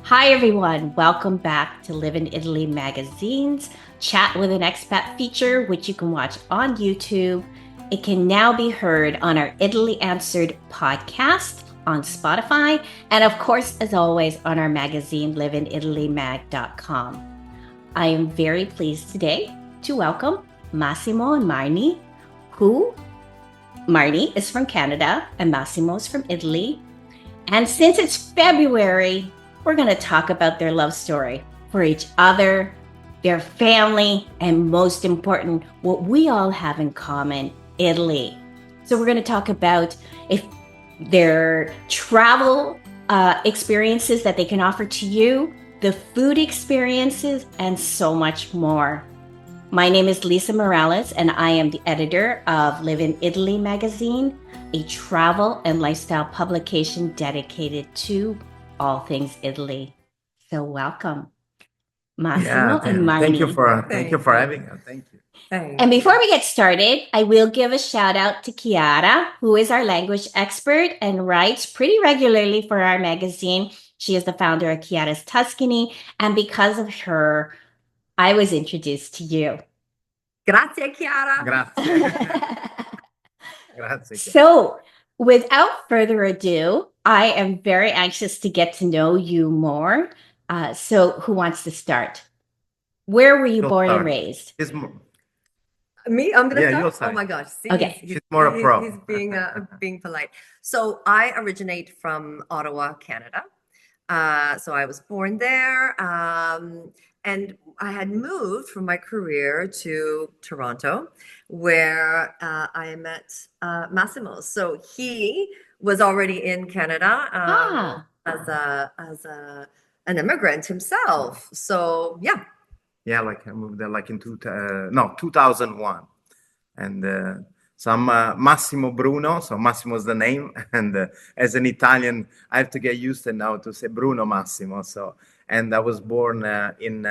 Hi, everyone. Welcome back to Live in Italy Magazine's Chat with an Expat feature, which you can watch on YouTube. It can now be heard on our Italy Answered podcast on Spotify, and of course, as always, on our magazine, liveinItalyMag.com. I am very pleased today to welcome Massimo and Marnee, who Marnee is from Canada and Massimo is from Italy. And since it's February, we're going to talk about their love story for each other, their family, and most important, what we all have in common, Italy. So we're going to talk about if their travel experiences that they can offer to you, the food experiences, and so much more. My name is Lisa Morales, and I am the editor of Live in Italy magazine, a travel and lifestyle publication dedicated to all things Italy. So welcome, Yeah, Massimo and Marnee. thank you for having us. Thank you. And before we get started, I will give a shout out to Chiara, who is our language expert and writes pretty regularly for our magazine. She is the founder of Chiara's Tuscany, and because of her, I was introduced to you. Grazie, Chiara. Grazie. Grazie. So, without further ado, I am very anxious to get to know you more. So, who wants to start? Where were you born and raised? Me? I'm gonna Yeah, start. you'll start. Oh my gosh! See, Okay. She's more a pro. He's being polite. So I originate from Ottawa, Canada. So I was born there, and I had moved from my career to Toronto, where I met Massimo. So he was already in Canada as an immigrant himself. So yeah. Yeah, like I moved there like in 2001. And so I'm Massimo Bruno. So Massimo is the name. And as an Italian, I have to get used to now to say Bruno Massimo. So, and I was born in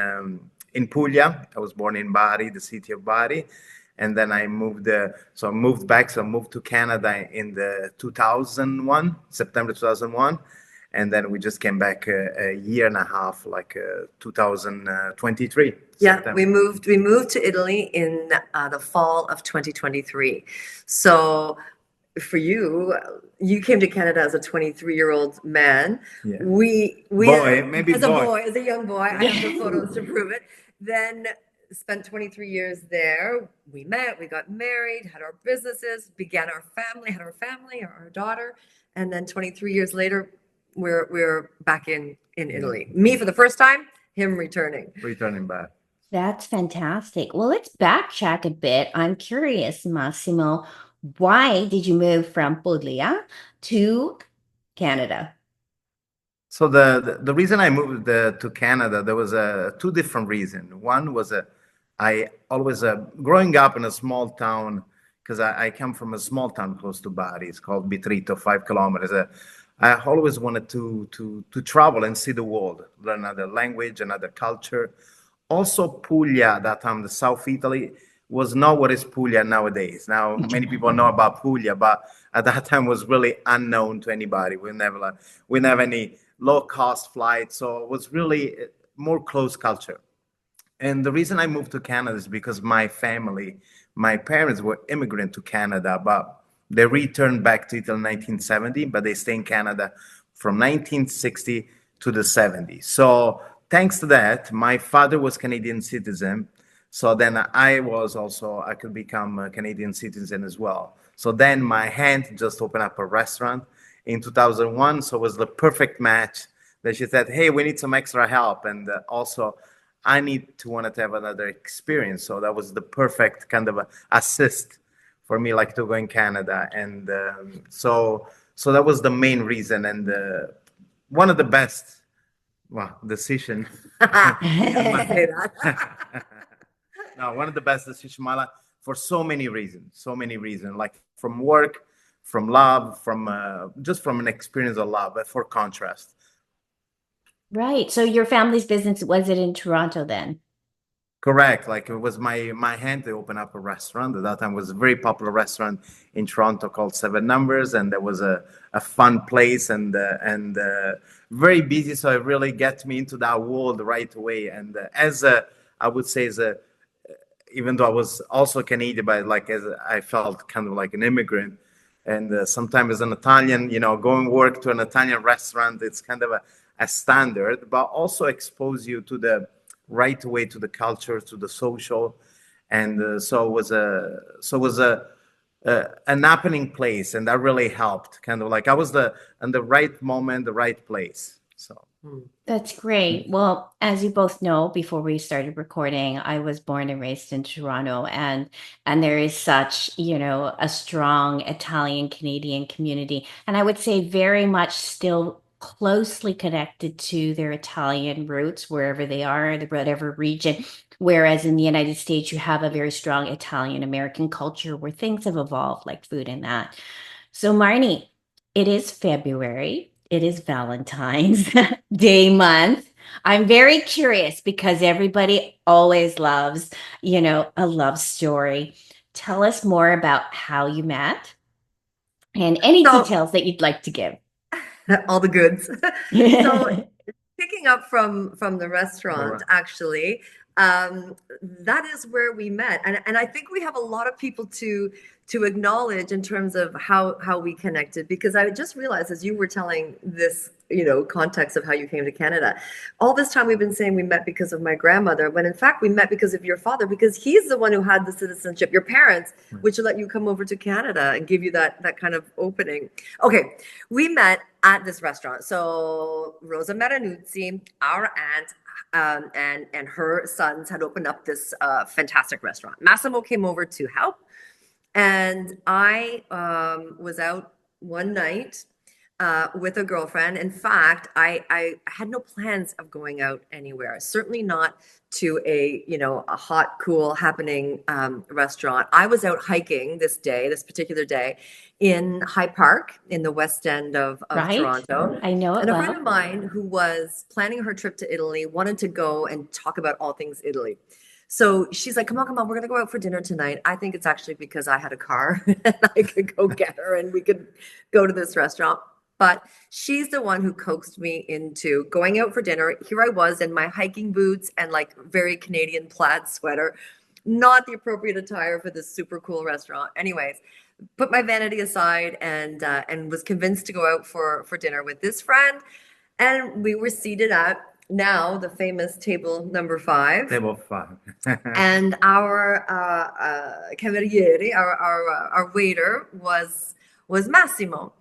Puglia. I was born in Bari, the city of Bari. And then I moved, so I moved back. So I moved to Canada in the 2001, September 2001. And then we just came back a year and a half, like 2023. Yeah, September. we moved to Italy in the fall of 2023. So for you, you came to Canada as a 23-year-old man. Yeah. We Boy, maybe as boy. as a young boy, I have the photos to prove it. Then spent 23 years there. We met, we got married, had our businesses, began our family, had our family, our daughter, and then 23 years later, we're back in Italy. Me for the first time, him returning back. That's fantastic. Well, let's backtrack a bit. I'm curious, Massimo, why did you move from Puglia to Canada? So the reason I moved to Canada, there was two different reasons. One was I always growing up in a small town, because I come from a small town close to Bari. It's called Bitrito, 5 kilometers. I always wanted to travel and see the world, learn another language, another culture. Also, Puglia, that time, the South Italy, was not what is Puglia nowadays. Now, many people know about Puglia, but at that time was really unknown to anybody. We never any low-cost flights, so it was really more close culture. And the reason I moved to Canada is because my family, my parents were immigrant to Canada, but they returned back to Italy in 1970, but they stay in Canada from 1960 to the 70s. So thanks to that, my father was Canadian citizen. So then I could become a Canadian citizen as well. So then my aunt just opened up a restaurant in 2001. So it was the perfect match that she said, hey, we need some extra help. And also I wanted to have another experience. So that was the perfect kind of assist for me, like to go in Canada. And so that was the main reason. And one of the best decision. No, one of the best decisions in my life for so many reasons, like from work, from love, from just from an experience of love, but for contrast. Right. So your family's business, was it in Toronto then? Correct. Like it was my hand to open up a restaurant. At that time, it was a very popular restaurant in Toronto called Seven Numbers, and there was a fun place and very busy. So it really get me into that world right away. And as a, I would say, as a, even though I was also Canadian, but like as I felt kind of like an immigrant. And sometimes as an Italian, going work to an Italian restaurant, it's kind of a standard, but also expose you to the right way to the culture, to the social, and so it was an happening place, and that really helped. Kind of like I was the in the right moment, the right place. So. That's great. Well, as you both know, before we started recording, I was born and raised in Toronto, and there is such, a strong Italian Canadian community, and I would say very much still closely connected to their Italian roots wherever they are, whatever region. Whereas in the United States, you have a very strong Italian American culture where things have evolved, like food and that. So, Marnie, it is February. It is Valentine's Day month. I'm very curious because everybody always loves, a love story. Tell us more about how you met and any So details that you'd like to give. all the goods. So Right. picking up from the restaurant, actually, that is where we met, and I think we have a lot of people to acknowledge in terms of how we connected, because I just realized as you were telling this, context of how you came to Canada, all this time we've been saying we met because of my grandmother, when in fact we met because of your father, because he's the one who had the citizenship, your parents, which let you come over to Canada and give you that kind of opening. Okay, we met at this restaurant. So Rosa Maranuzzi, our aunt, and her sons had opened up this fantastic restaurant. Massimo came over to help, and I was out one night with a girlfriend. In fact, I had no plans of going out anywhere. Certainly not to a hot, cool, happening restaurant. I was out hiking this particular day, in High Park in the West End of Toronto. I know it And a friend well. of mine who was planning her trip to Italy wanted to go and talk about all things Italy. So she's like, come on, we're going to go out for dinner tonight. I think it's actually because I had a car and I could go get her and we could go to this restaurant. But she's the one who coaxed me into going out for dinner. Here I was in my hiking boots and like very Canadian plaid sweater, not the appropriate attire for this super cool restaurant. Anyways, put my vanity aside and was convinced to go out for dinner with this friend. And we were seated at now the famous table number 5. Table 5. And our cameriere, our waiter was Massimo.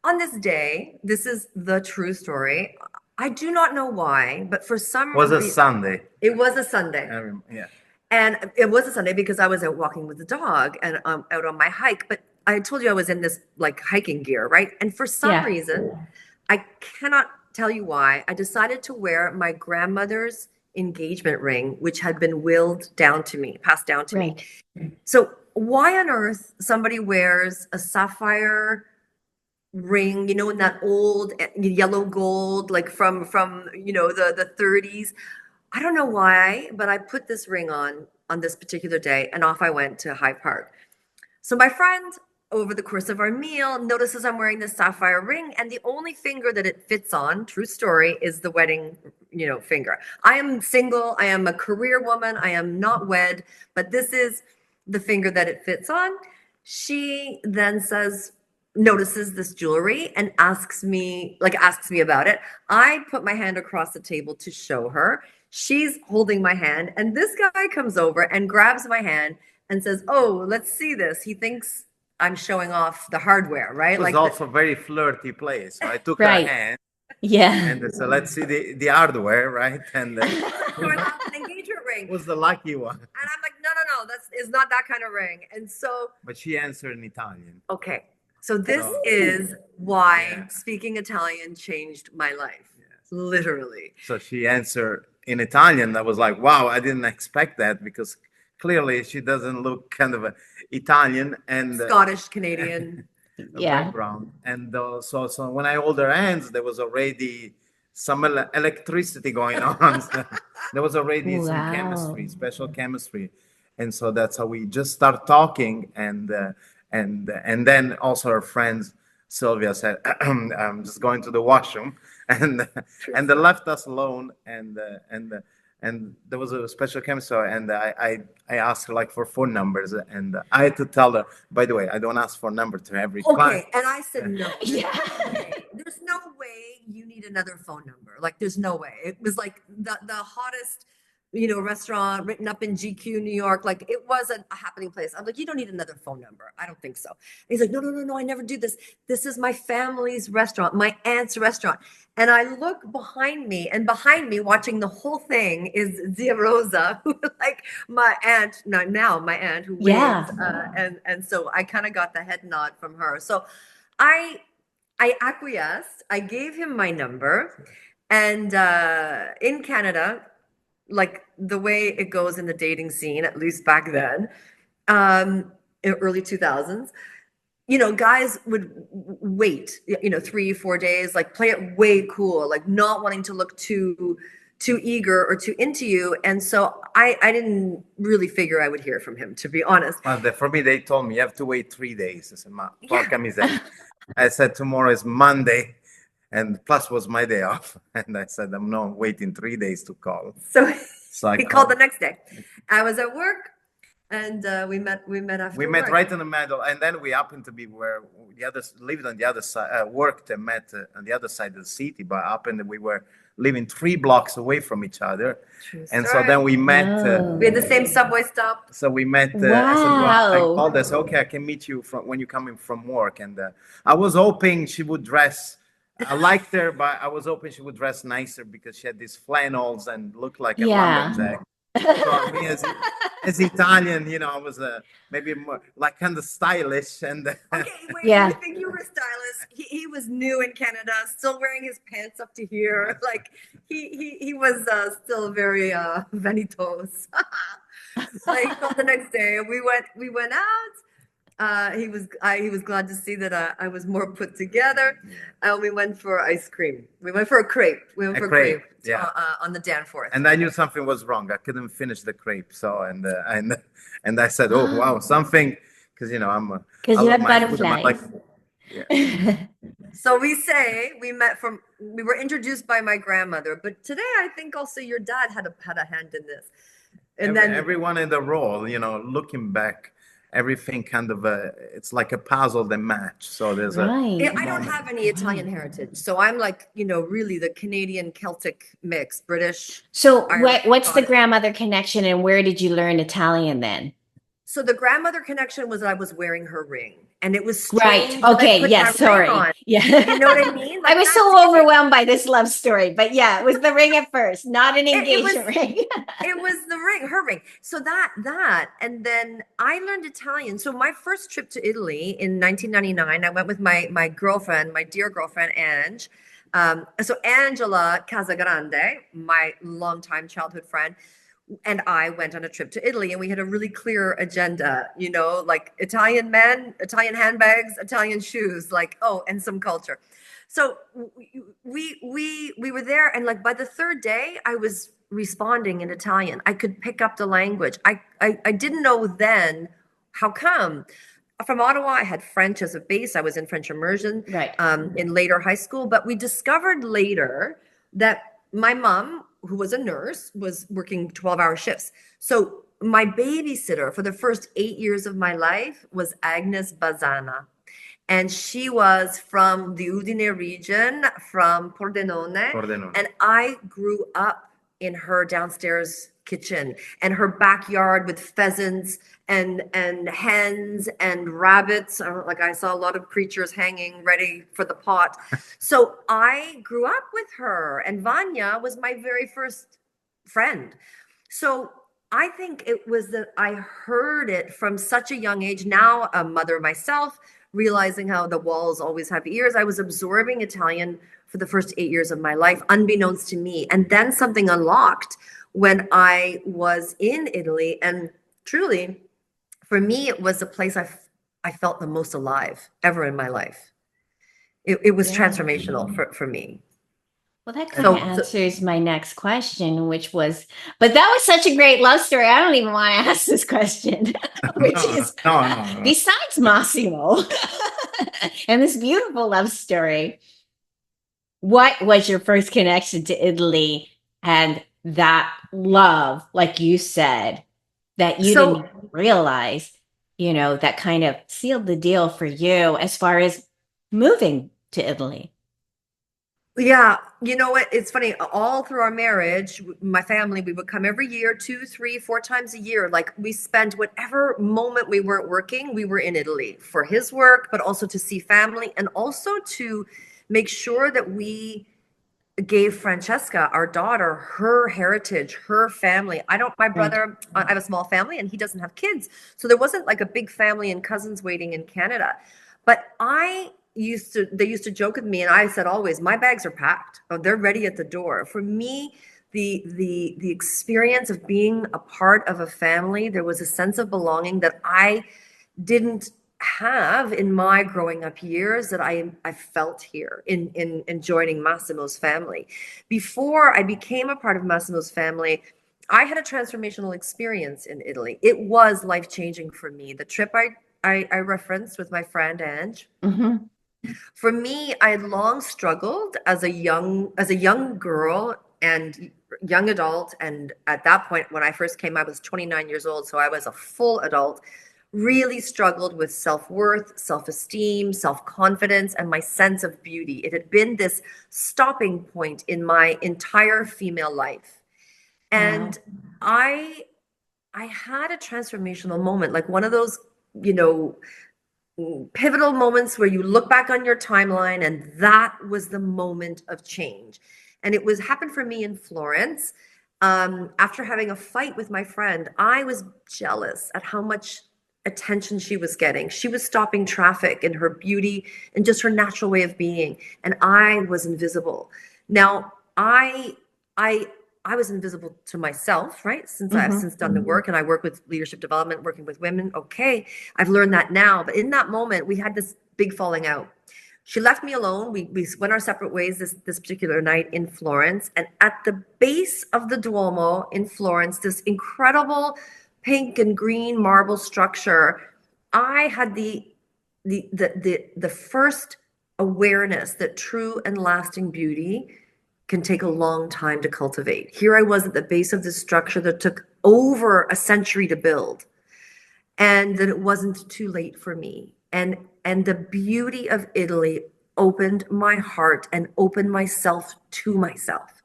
On this day, this is the true story. I do not know why, but for some Was a reason, Sunday. it was a Sunday. Yeah. And it was a Sunday because I was out walking with the dog and out on my hike. But I told you I was in this like hiking gear, right? And for some reason, I cannot tell you why, I decided to wear my grandmother's engagement ring, which had been passed down to me. So why on earth somebody wears a sapphire ring, in that old yellow gold, like from the 30s? I don't know why, but I put this ring on this particular day, and off I went to High Park. So my friend, over the course of our meal, notices I'm wearing this sapphire ring, and the only finger that it fits on, true story, is the wedding, finger. I am single. I am a career woman. I am not wed, but this is the finger that it fits on. She then notices this jewelry and asks me about it. I put my hand across the table to show her. She's holding my hand, and this guy comes over and grabs my hand and says, "Oh, let's see this." He thinks I'm showing off the hardware, right? It was also a very flirty place. So I took her hand. Yeah. And so let's see the hardware, right? And an engagement ring. Was the lucky one. And I'm like, no, that is not that kind of ring. And so. But she answered in Italian. Okay. So this is why speaking Italian changed my life. Literally. So she answered in Italian. I was like, wow, I didn't expect that, because clearly she doesn't look kind of Italian and Scottish Canadian. background. And so when I hold her hands, there was already some electricity going on. So there was already some Wow. chemistry, special chemistry, and so that's how we just start talking. And then also our friends Sylvia said, "I'm just going to the washroom," and and they left us alone. And there was a special chemistry, and I asked her like for phone numbers, and I had to tell her, by the way, I don't ask for number to every client. Okay, and I said no. Yeah. There's no way you need another phone number. Like, there's no way. It was like the hottest, restaurant written up in GQ, New York. Like, it wasn't a happening place. I'm like, you don't need another phone number. I don't think so. And he's like, no, no, no, no, I never do this. This is my family's restaurant, my aunt's restaurant. And I look behind me, and behind me, watching the whole thing, is Zia Rosa, who like my aunt, now my aunt, who Yeah. wins. And so I kind of got the head nod from her. So I acquiesced. I gave him my number, and in Canada, like the way it goes in the dating scene, at least back then, in early 2000s, guys would wait, 3-4 days, like play it way cool, like not wanting to look too eager or too into you. And so I didn't really figure I would hear from him, to be honest. For me, they told me you have to wait 3 days. I said, "Ma, porca miseria." I said, tomorrow is Monday, and plus was my day off. And I said, I'm not waiting 3 days to call. So he called the next day. I was at work, and we met after We met work. right in the middle, and then we happened to be where the others lived on the other side, worked and met on the other side of the city. But happened that we were living 3 blocks away from each other, True and so story. then we met. We had the same subway stop. So we met. I said, Wow. I called her. I said, okay, I can meet you when you're coming from work. And I was hoping she would dress. I liked her, but I was hoping she would dress nicer because she had these flannels and looked like a Yeah. lumberjack. So me as Italian, I was maybe more like kind of stylish. And Okay, wait, Yeah. you think you were stylish? He was new in Canada, still wearing his pants up to here. Like he was still very vanitos. Like, the next day we went out. He was glad to see that I was more put together. We went for ice cream. We went for a crepe. We went A for a crepe, crepe yeah. on the Danforth. And I knew something was wrong. I couldn't finish the crepe. So and I said, oh wow, something, because I'm a, Because I you love had my- butterflies. So we were introduced by my grandmother, but today I think also your dad had a hand in this. And then everyone in the role, looking back, everything kind of it's like a puzzle that match. So there's Right. I don't have any Italian heritage, so I'm like, really the Canadian Celtic mix, British. So Irish, what's the Scottish. grandmother connection, and where did you learn Italian then? So the grandmother connection was that I was wearing her ring, and it was Right. strange that I Okay. put Yes. that ring Sorry. on. Yeah. You know what I mean? I Like, was that's so it. overwhelmed by this love story, but yeah, it was the ring at first, not an It engagement was- ring. It was the ring, her ring. So that, and then I learned Italian. So my first trip to Italy in 1999, I went with my girlfriend, my dear girlfriend, Ange. So Angela Casagrande, my longtime childhood friend, and I went on a trip to Italy, and we had a really clear agenda, like Italian men, Italian handbags, Italian shoes, like, and some culture. So we were there, and like by the third day, I was responding in Italian. I could pick up the language. I didn't know then how come. From Ottawa, I had French as a base. I was in French immersion Right. in later high school, but we discovered later that my mom, who was a nurse, was working 12-hour shifts. So my babysitter for the first 8 years of my life was Agnes Bazana. And she was from the Udine region, from Pordenone. And I grew up in her downstairs kitchen and her backyard with pheasants and hens and rabbits. Like, I saw a lot of creatures hanging ready for the pot. So I grew up with her, and Vanya was my very first friend. So I think it was that I heard it from such a young age. Now a mother myself, realizing how the walls always have ears, I was absorbing Italian for the first 8 years of my life, unbeknownst to me. And then something unlocked when I was in Italy. And truly, for me, it was the place I felt the most alive ever in my life. It was Yeah. transformational for me. Well, that kind of So, answers my next question, which was, but that was such a great love story. I don't even want to ask this question, which No, is no, no, no. besides Massimo and this beautiful love story, what was your first connection to Italy and that love, like you said, that you so didn't realize, that kind of sealed the deal for you as far as moving to Italy? yeah, you know what? It's funny. All through our marriage, my family, we would come every year, 2, 3, 4 times a year. Like we spent whatever moment we weren't working, we were in Italy for his work, but also to see family and also to make sure that we gave Francesca, our daughter, her heritage, her family. My Right. brother, I have a small family and he doesn't have kids. So there wasn't like a big family and cousins waiting in Canada. But they used to joke with me and I said always, my bags are packed. Oh, they're ready at the door. For me, the experience of being a part of a family, there was a sense of belonging that I didn't have in my growing up years that I felt here in joining Massimo's family. Before I became a part of Massimo's family, I had a transformational experience in Italy. It was life-changing for me. The trip I referenced with my friend Ange. Mm-hmm. For me, I had long struggled as a young girl and young adult. And at that point, when I first came, I was 29 years old, so I was a full adult. Really struggled with self-worth, self-esteem, self-confidence, and my sense of beauty. It had been this stopping point in my entire female life. Wow. And I had a transformational moment, like one of those, you know, pivotal moments where you look back on your timeline and that was the moment of change. And it was happened for me in Florence. After having a fight with my friend, I was jealous at how much attention she was getting. She was stopping traffic in her beauty and just her natural way of being, and I was invisible. Now, I I was invisible to myself, right? Since I've Mm-hmm. since done the work and I work with leadership development, working with women. Okay, I've learned that now. But in that moment, we had this big falling out. She left me alone. We went our separate ways this particular night in Florence. And at the base of the Duomo in Florence, this incredible pink and green marble structure, I had the first awareness that true and lasting beauty can take a long time to cultivate. Here I was at the base of this structure that took over a century to build, and that it wasn't too late for me. And the beauty of Italy opened my heart and opened myself to myself.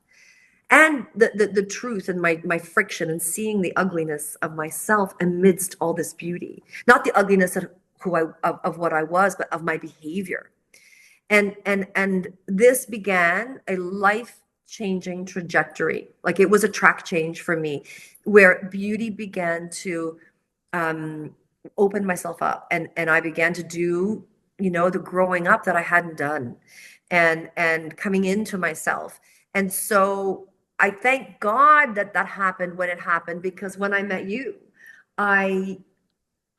And the truth and my friction and seeing the ugliness of myself amidst all this beauty. Not the ugliness of what I was, but of my behavior. And this began a life-changing trajectory. Like it was a track change for me, where beauty began to open myself up, and I began to do, the growing up that I hadn't done, and coming into myself. And so I thank God that that happened when it happened, because when I met you, I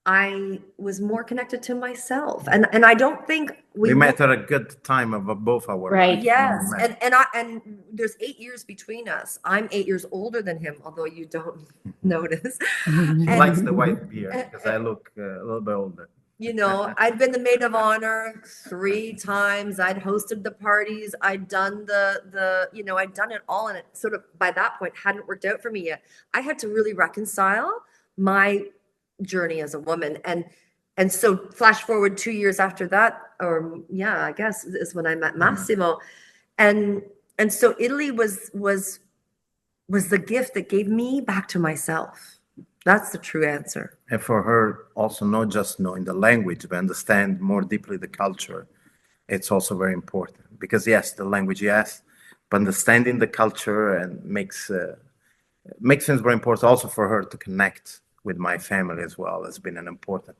I was more connected to myself. And I don't think We we met at a good time of both our Right. lives. yes, and there's 8 years between us. I'm 8 years older than him, although you don't notice. She And likes the white beard because I look a little bit older. I'd been the maid of honor 3 times. I'd hosted the parties. I'd done I'd done it all, and it sort of by that point hadn't worked out for me yet. I had to really reconcile my journey as a woman, and so flash forward 2 years after that, or yeah, I guess is when I met Massimo, and so Italy was the gift that gave me back to myself. That's the true answer. And for her, also not just knowing the language, but understand more deeply the culture. It's also very important because yes, the language, yes, but understanding the culture and makes things very important. Also for her to connect with my family as well has been an important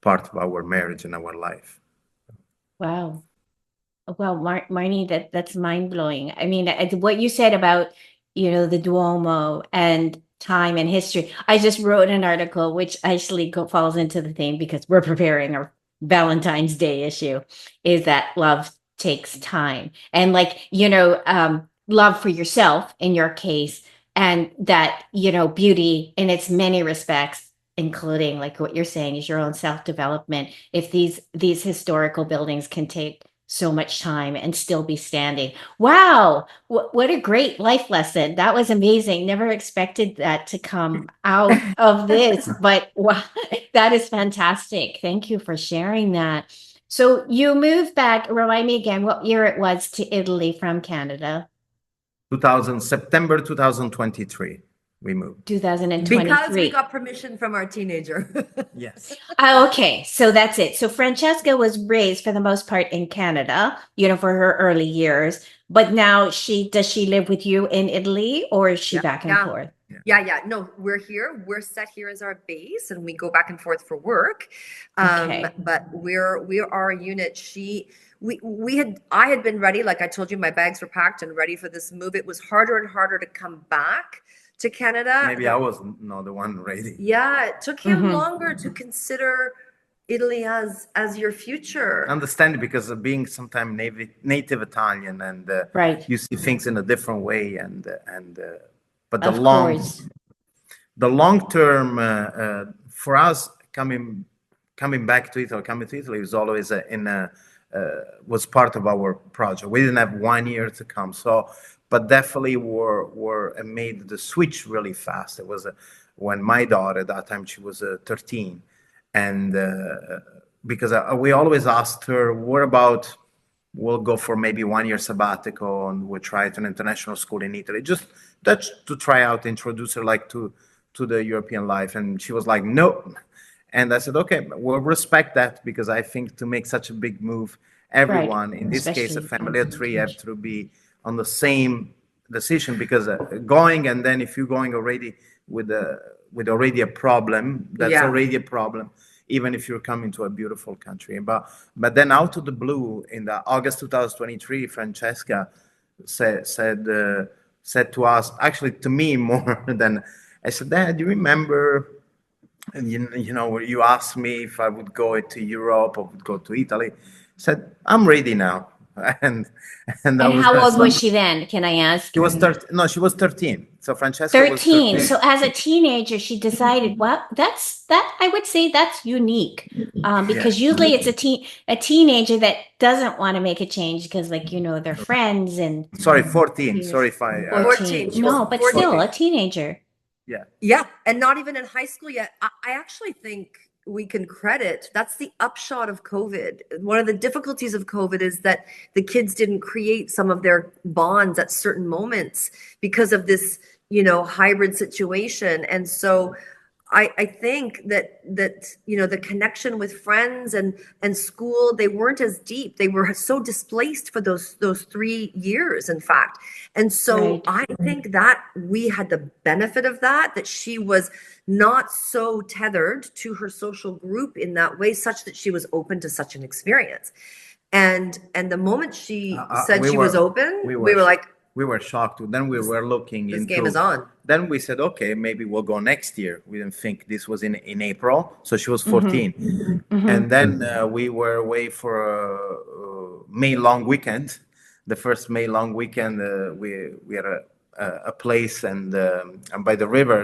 part of our marriage and our life. Wow. Well, Marnie, that's mind blowing. I mean, what you said about, the Duomo and time and history. I just wrote an article which actually falls into the theme because we're preparing our Valentine's Day issue, is that love takes time. And like, love for yourself in your case, and that, beauty in its many respects, including like what you're saying is your own self-development. If these historical buildings can take so much time and still be standing. Wow, what a great life lesson. That was amazing. Never expected that to come out of this, but wow, that is fantastic. Thank you for sharing that. So you moved back, remind me again what year it was, to Italy from Canada. 2000 September 2023, we moved. Because we 2023. got permission from our teenager. Yes. Oh, okay. So that's it. So Francesca was raised for the most part in Canada, for her early years. But now does she live with you in Italy, or is she Yeah. back and Yeah. forth? Yeah. No, we're here. We're set here as our base, and we go back and forth for work. Okay. But we are a unit. I had been ready, like I told you, my bags were packed and ready for this move. It was harder and harder to come back to Canada. Maybe I was not the one ready. Yeah, it took him longer to consider Italy as your future. Understand, because of being sometimes native Italian, and Right. you see things in a different way, but Of course. the long term for us coming back to Italy, was always was part of our project. We didn't have 1 year to come, but definitely were made the switch really fast. It was when my daughter, at that time she was 13, and because we always asked her, what about we'll go for maybe 1 year sabbatical and we'll try it an international school in Italy, just to try out, introduce her like to the European life. And she was like, no. And I said, okay, we'll respect that, because I think to make such a big move, everyone, in this case, a family of three, have to be on the same decision, because going, and then if you're going already with already a problem, that's already a problem, even if you're coming to a beautiful country. But then out of the blue, in the August 2023, Francesca said to us, actually to me more than, I said, Dad, do you remember, you asked me if I would go to Europe or would go to Italy? I said, I'm ready now. And how old was she then? Can I ask? She was 13. No, she was 13. So Francesca was 13. So as a teenager, she decided, well, I would say that's unique, because usually it's a teenager that doesn't want to make a change because, like, their friends and. Sorry, 14. Sorry if I. 14. No, but 14. still a teenager. Yeah. Yeah, and not even in high school yet. I actually think we can credit, that's the upshot of COVID. One of the difficulties of COVID is that the kids didn't create some of their bonds at certain moments because of this, hybrid situation. And so I think that the connection with friends and school, they weren't as deep. They were so displaced for those 3 years, in fact. And so I think that we had the benefit of that she was not so tethered to her social group in that way, such that she was open to such an experience. And the moment she said she was open, we were like, we were shocked. Then we were looking this into. Game is on. Then we said, okay, maybe we'll go next year. We didn't think this was in April, so she was 14, and then we were away for a May long weekend. The first May long weekend, we had a place and by the river.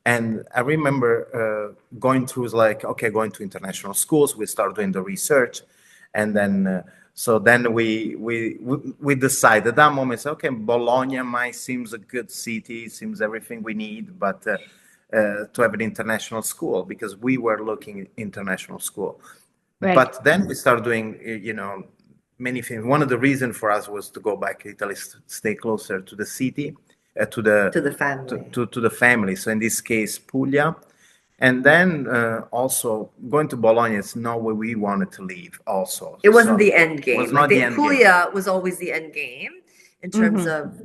And I remember going through, like, okay, going to international schools. We started doing the research, and then. So then we decided at that moment, okay, Bologna seems a good city, seems everything we need, but to have an international school, because we were looking at international school. Right. But then we started doing, many things. One of the reasons for us was to go back to Italy, stay closer to the city, to the family. To the family. So in this case, Puglia. And then also going to Bologna is not where we wanted to leave also. It wasn't the end game. It was not the end Puglia game. was always the end game in terms of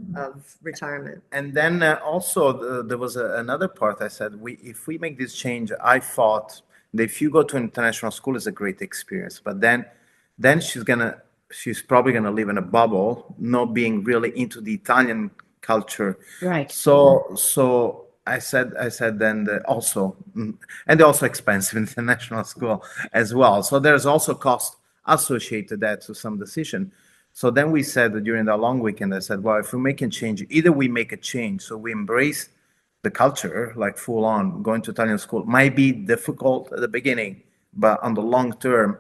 retirement. And then also there was another part. I said, if we make this change, I thought that if you go to international school, it's a great experience. But then she's probably gonna live in a bubble, not being really into the Italian culture. Right. So I said then also, and they're also expensive international school as well. So there's also cost associated that to some decision. So then we said that during that long weekend, I said, well, if we make a change, either we make a change, so we embrace the culture, like full on, going to Italian school might be difficult at the beginning, but on the long term,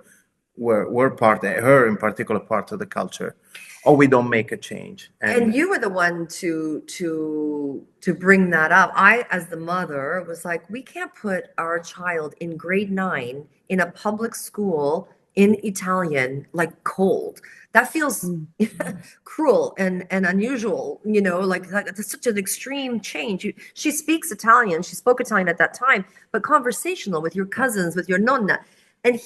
we're part, her in particular, part of the culture, or we don't make a change. And you were the one to bring that up. I, as the mother, was like, we can't put our child in grade 9 in a public school in Italian, like cold. That feels cruel and unusual, you know, like it's such an extreme change. She speaks Italian, she spoke Italian at that time, but conversational with your cousins, with your nonna. And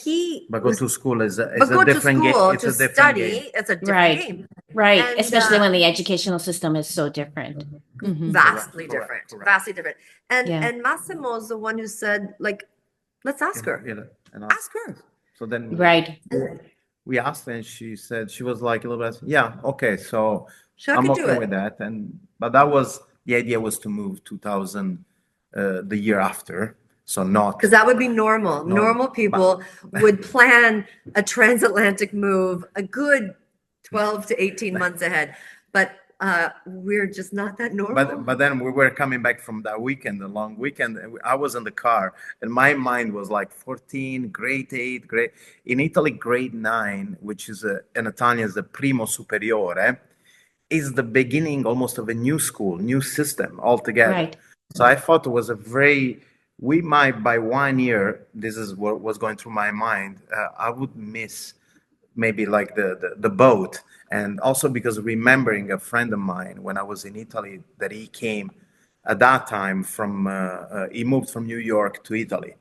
But go to school is a go to different game. school It's to a different study, game. it's a different Right. game. Right. And, Especially when the educational system is so different. Mhm. Vastly Correct, different, correct. vastly different. And Yeah. and Massimo's the one who said, like, let's ask her. And Ask her. so then Right. we asked her, and she said, she was like a little bit, yeah, okay, so Sure, I I'm could do okay it. with that. And but that was the idea, was to move 2000 the year after, so not Because that would be normal. No, Normal people would plan a transatlantic move a good 12 to 18 months ahead. But we're just not that normal. But then we were coming back from that weekend, the long weekend. And I was in the car, and my mind was like 14, grade 8, grade in Italy, grade 9, which is in Italian is the primo superiore, is the beginning almost of a new school, new system altogether. Right. So I thought it was a very, we might by 1 year, this is what was going through my mind, I would miss maybe like the boat. And also because remembering a friend of mine when I was in Italy, that he came at that time from, he moved from New York to Italy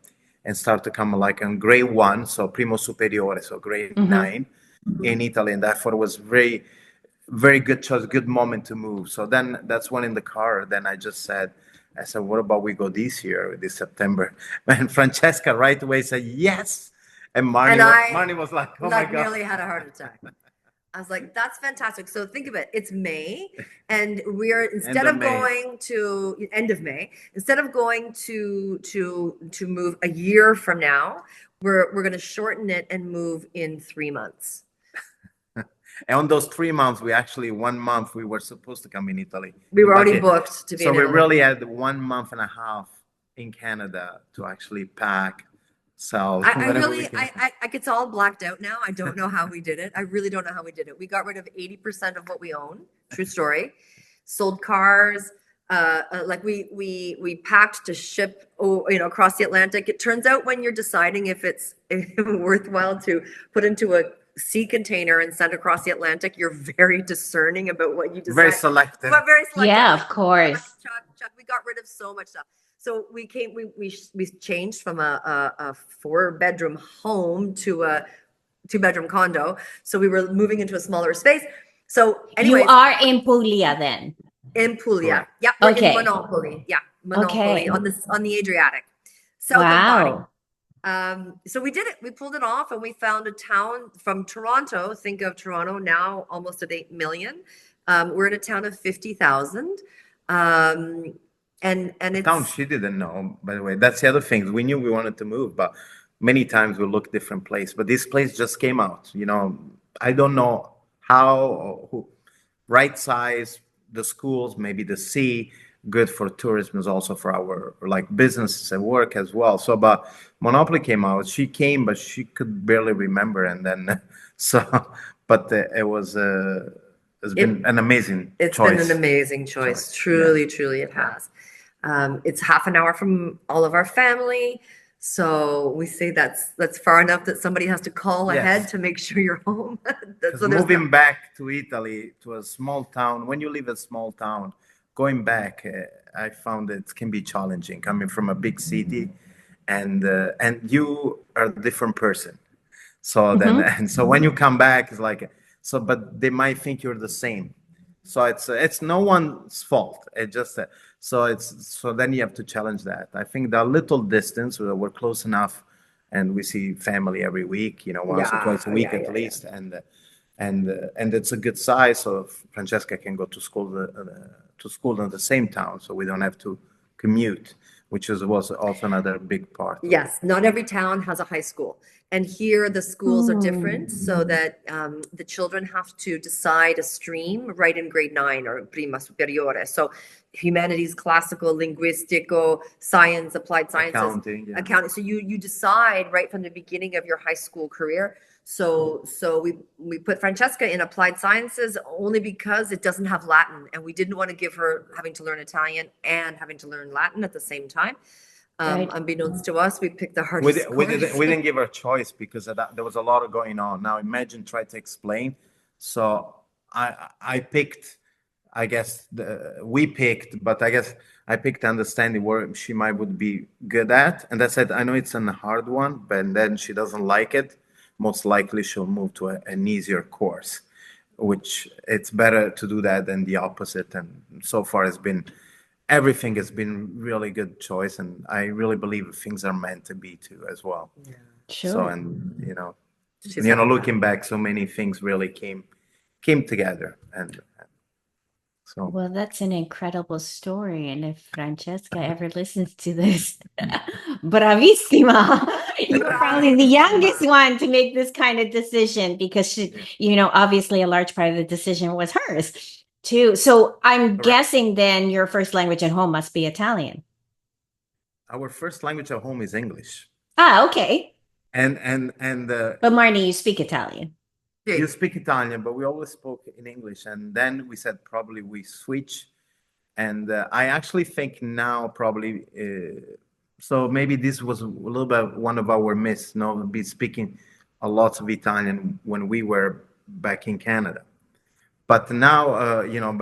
and started to come like on grade 1, so primo superiore, so grade 9 in Italy. And therefore it was very good choice, good moment to move. So then that's when in the car, then I said, what about we go this year, this September? And Francesca right away said, yes. And Marnee was like, oh my God. Nearly had a heart attack. I was like, that's fantastic. So think of it. It's May, and we're instead of going to end of May, instead of going to move a year from now, we're going to shorten it and move in 3 months. And on those 3 months, we actually 1 month we were supposed to come in Italy. We were already booked to be. So in we Italy. really had 1 month and a half in Canada to actually pack, sell. I it's all blacked out now. I don't know how we did it. I really don't know how we did it. We got rid of 80% of what we own. True story. Sold cars. Like we packed to ship, across the Atlantic. It turns out when you're deciding if it's worthwhile to put into a sea container and send across the Atlantic, you're very discerning about what you decide. Very selective. But very selective. Yeah, of course. Chuck, we got rid of so much stuff. So we changed from a 4-bedroom home to a 2-bedroom condo. So we were moving into a smaller space. So anyway, You are in Puglia then. in Puglia. Correct. Yep. We're Okay. in Monopoli. Yeah. Monopoli Okay. on the Adriatic. South of Wow. Bari. So we did it. We pulled it off, and we found a town from Toronto. Think of Toronto now, almost at 8 million. We're in a town of 50,000. And it's Town she didn't know, by the way. That's the other thing. We knew we wanted to move, but many times we looked different place. But this place just came out. I don't know how or who. Right size, the schools, maybe the sea, good for tourism, is also for our like businesses and work as well. So, but Monopoly came out. She came, but she could barely remember. And then, but it was. It's been an amazing It's choice. been an amazing choice. Truly, truly it has. It's half an hour from all of our family. So we say that's far enough that somebody has to call ahead to make sure you're home. So moving back to Italy, to a small town, when you live in a small town, going back, I found it can be challenging coming from a big city, and you are a different person. So then, and so when you come back, it's like, so, but they might think you're the same. So it's no one's fault. It just, so then you have to challenge that. I think that little distance, we're close enough, and we see family every week, once or twice a week at least, and it's a good size. So Francesca can go to school in the same town, so we don't have to commute, which was also another big part of it. Yes, not every town has a high school. And here the schools are different so that the children have to decide a stream right in grade 9 or prima superiore. So humanities, classical, linguistico, science, applied sciences, Accounting, yeah. accounting. So you decide right from the beginning of your high school career. So we put Francesca in applied sciences only because it doesn't have Latin, and we didn't want to give her having to learn Italian and having to learn Latin at the same time. Right. Unbeknownst to us, we picked the We, hardest di- we course. didn't we didn't give her a choice because of that, there was a lot of going on. Now imagine try to explain. So I picked, I guess we picked, but I guess I picked understanding where she might would be good at, and I said I know it's a hard one, but then she doesn't like it. Most likely she'll move to an easier course, which it's better to do that than the opposite. And so far it's been everything has been really good choice, and I really believe things are meant to be too as well. Yeah. Sure. So and She's looking back, so many things really came together, and so Well, that's an incredible story. And if Francesca ever listens to this, bravissima. You were probably the youngest one to make this kind of decision because she, obviously a large part of the decision was hers too. So I'm Correct. guessing then your first language at home must be Italian. our first language at home is English, Ah, okay. and But Marnie, you speak Italian. you speak Italian, but we always spoke in English, and then we said probably we switch. And I actually think now probably, so maybe this was a little bit one of our myths, be speaking a lot of Italian when we were back in Canada. But now,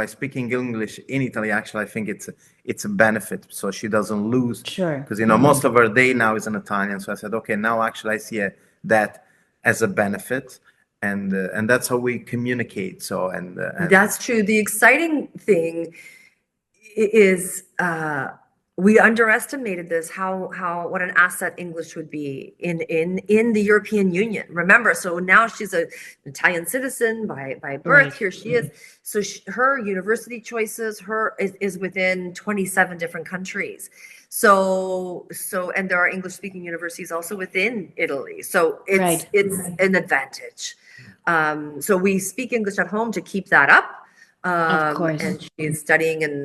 by speaking English in Italy, actually, I think it's a benefit. So she doesn't lose, Sure. because most of her day now is in Italian. So I said, okay, now actually I see that as a benefit, and that's how we communicate. So and That's true. The exciting thing is we underestimated this, how what an asset English would be in the European Union. Remember, so now she's an Italian citizen by birth. Right. Here she is. So her university choices, is within 27 different countries. So and there are English speaking universities also within Italy. So Right. it's an advantage. So we speak English at home to keep that up. Of course. And she's studying and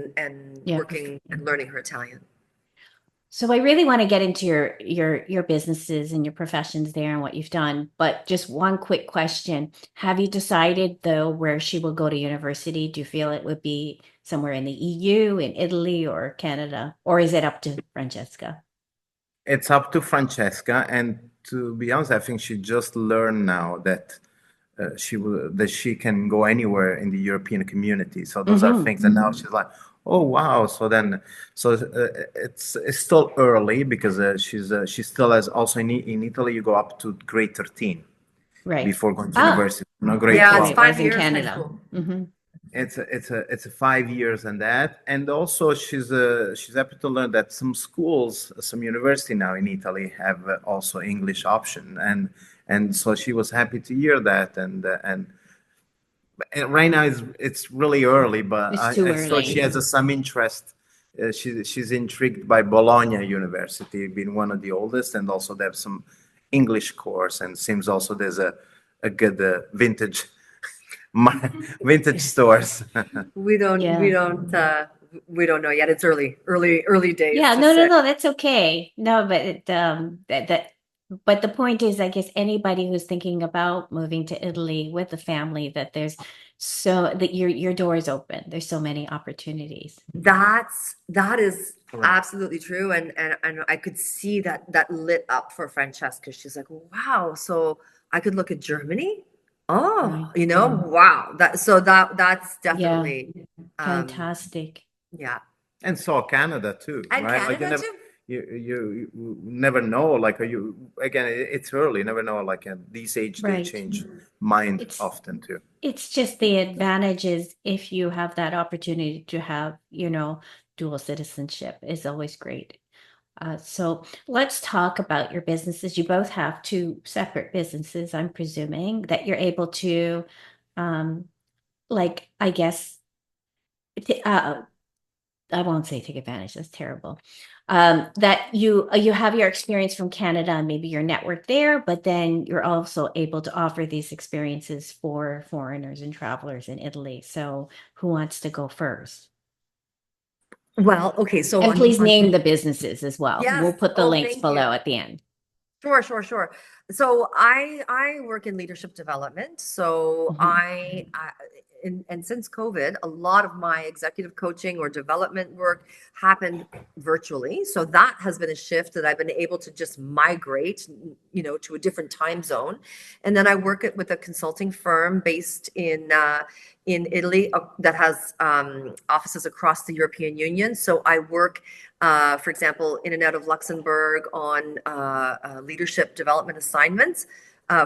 Yeah. working and learning her Italian. So I really want to get into your businesses and your professions there and what you've done. But just one quick question. Have you decided though where she will go to university? Do you feel it would be somewhere in the EU, in Italy or Canada? Or is it up to Francesca? it's up to Francesca. And to be honest, I think she just learned now that she can go anywhere in the European community. So those are things that now she's like, oh wow. So it's still early because she still has also in Italy you go up to grade 13 Right. before going to university. No, grade Yeah, 12. it's 5 in years high Canada. school. Mm-hmm. It's a 5 years and that, and also she's happy to learn that some schools, some university now in Italy have also English option, and so she was happy to hear that, and right now it's really early, but It's too so early. she has some interest. She's intrigued by Bologna University, being one of the oldest, and also they have some English course, and seems also there's a good vintage stores. We don't know yet. It's early days. Yeah, to no, say. that's okay. No, but but the point is, I guess anybody who's thinking about moving to Italy with a family, that there's that your door is open. There's so many opportunities. That is Correct. absolutely true, and I could see that lit up for Francesca. She's like, wow, so I could look at Germany. Oh, wow. That's definitely Fantastic. yeah. And so Canada too, And right? Canada Like too. you never know. Like again, it's early. You never know. Like at this age, they Right. change mind It's- often too. It's just the advantages if you have that opportunity to have, dual citizenship is always great. So let's talk about your businesses. You both have two separate businesses, I'm presuming, that you're able to, I guess, I won't say take advantage, that's terrible. That you have your experience from Canada and maybe your network there, but then you're also able to offer these experiences for foreigners and travelers in Italy. So who wants to go first? Well, okay, so And please name the businesses as well. yes, We'll put the oh, links thank you. below at the end. Sure, sure, sure. So I work in leadership development. So Mhm. and since COVID, a lot of my executive coaching or development work happened virtually. So that has been a shift that I've been able to just migrate, to a different time zone. And then I work with a consulting firm based in Italy that has offices across the European Union. So I work for example, in and out of Luxembourg on leadership development assignments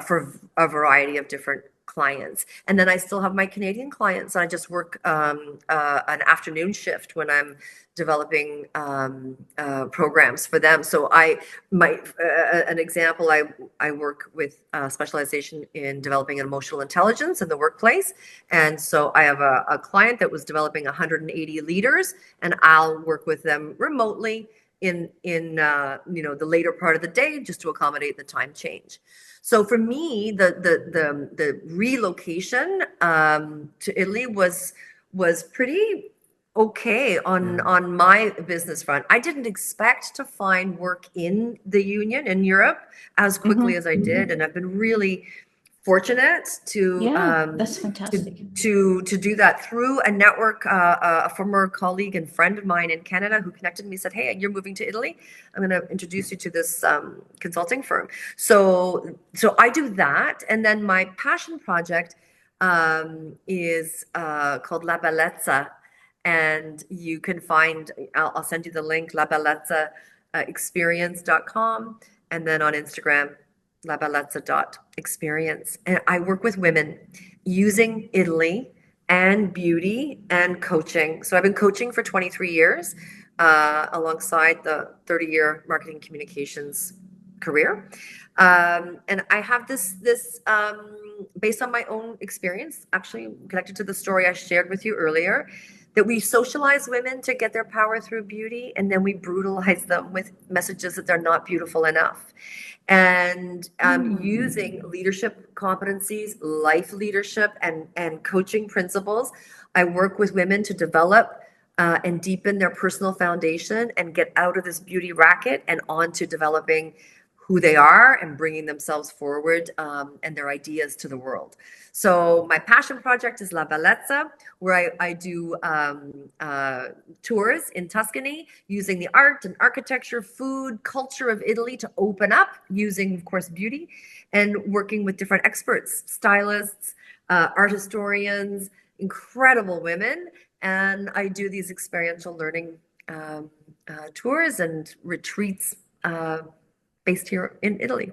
for a variety of different clients. And then I still have my Canadian clients. I just work an afternoon shift when I'm developing programs for them. So an example, I work with specialization in developing emotional intelligence in the workplace. And so I have a client that was developing 180 leaders, and I'll work with them remotely in the later part of the day just to accommodate the time change. So for me, the relocation to Italy was pretty okay on my business front. I didn't expect to find work in the Union in Europe as quickly as I did, and I've been really fortunate to That's fantastic. to do that through a network. A former colleague and friend of mine in Canada who connected me said, "Hey, you're moving to Italy. I'm going to introduce you to this consulting firm." So I do that, and then my passion project is called La Bellezza, and you can find. I'll send you the link. La Bellezza experience.com, and then on Instagram labellezza.experience. And I work with women using Italy and beauty and coaching. So I've been coaching for 23 years alongside the 30-year marketing communications career. And I have this based on my own experience, actually connected to the story I shared with you earlier, that we socialize women to get their power through beauty, and then we brutalize them with messages that they're not beautiful enough. And using leadership competencies, life leadership, and coaching principles, I work with women to develop and deepen their personal foundation and get out of this beauty racket and onto developing who they are and bringing themselves forward and their ideas to the world. So my passion project is La Bellezza, where I do tours in Tuscany using the art and architecture, food, culture of Italy to open up using, of course, beauty, and working with different experts, stylists, art historians, incredible women. And I do these experiential learning tours and retreats based here in Italy.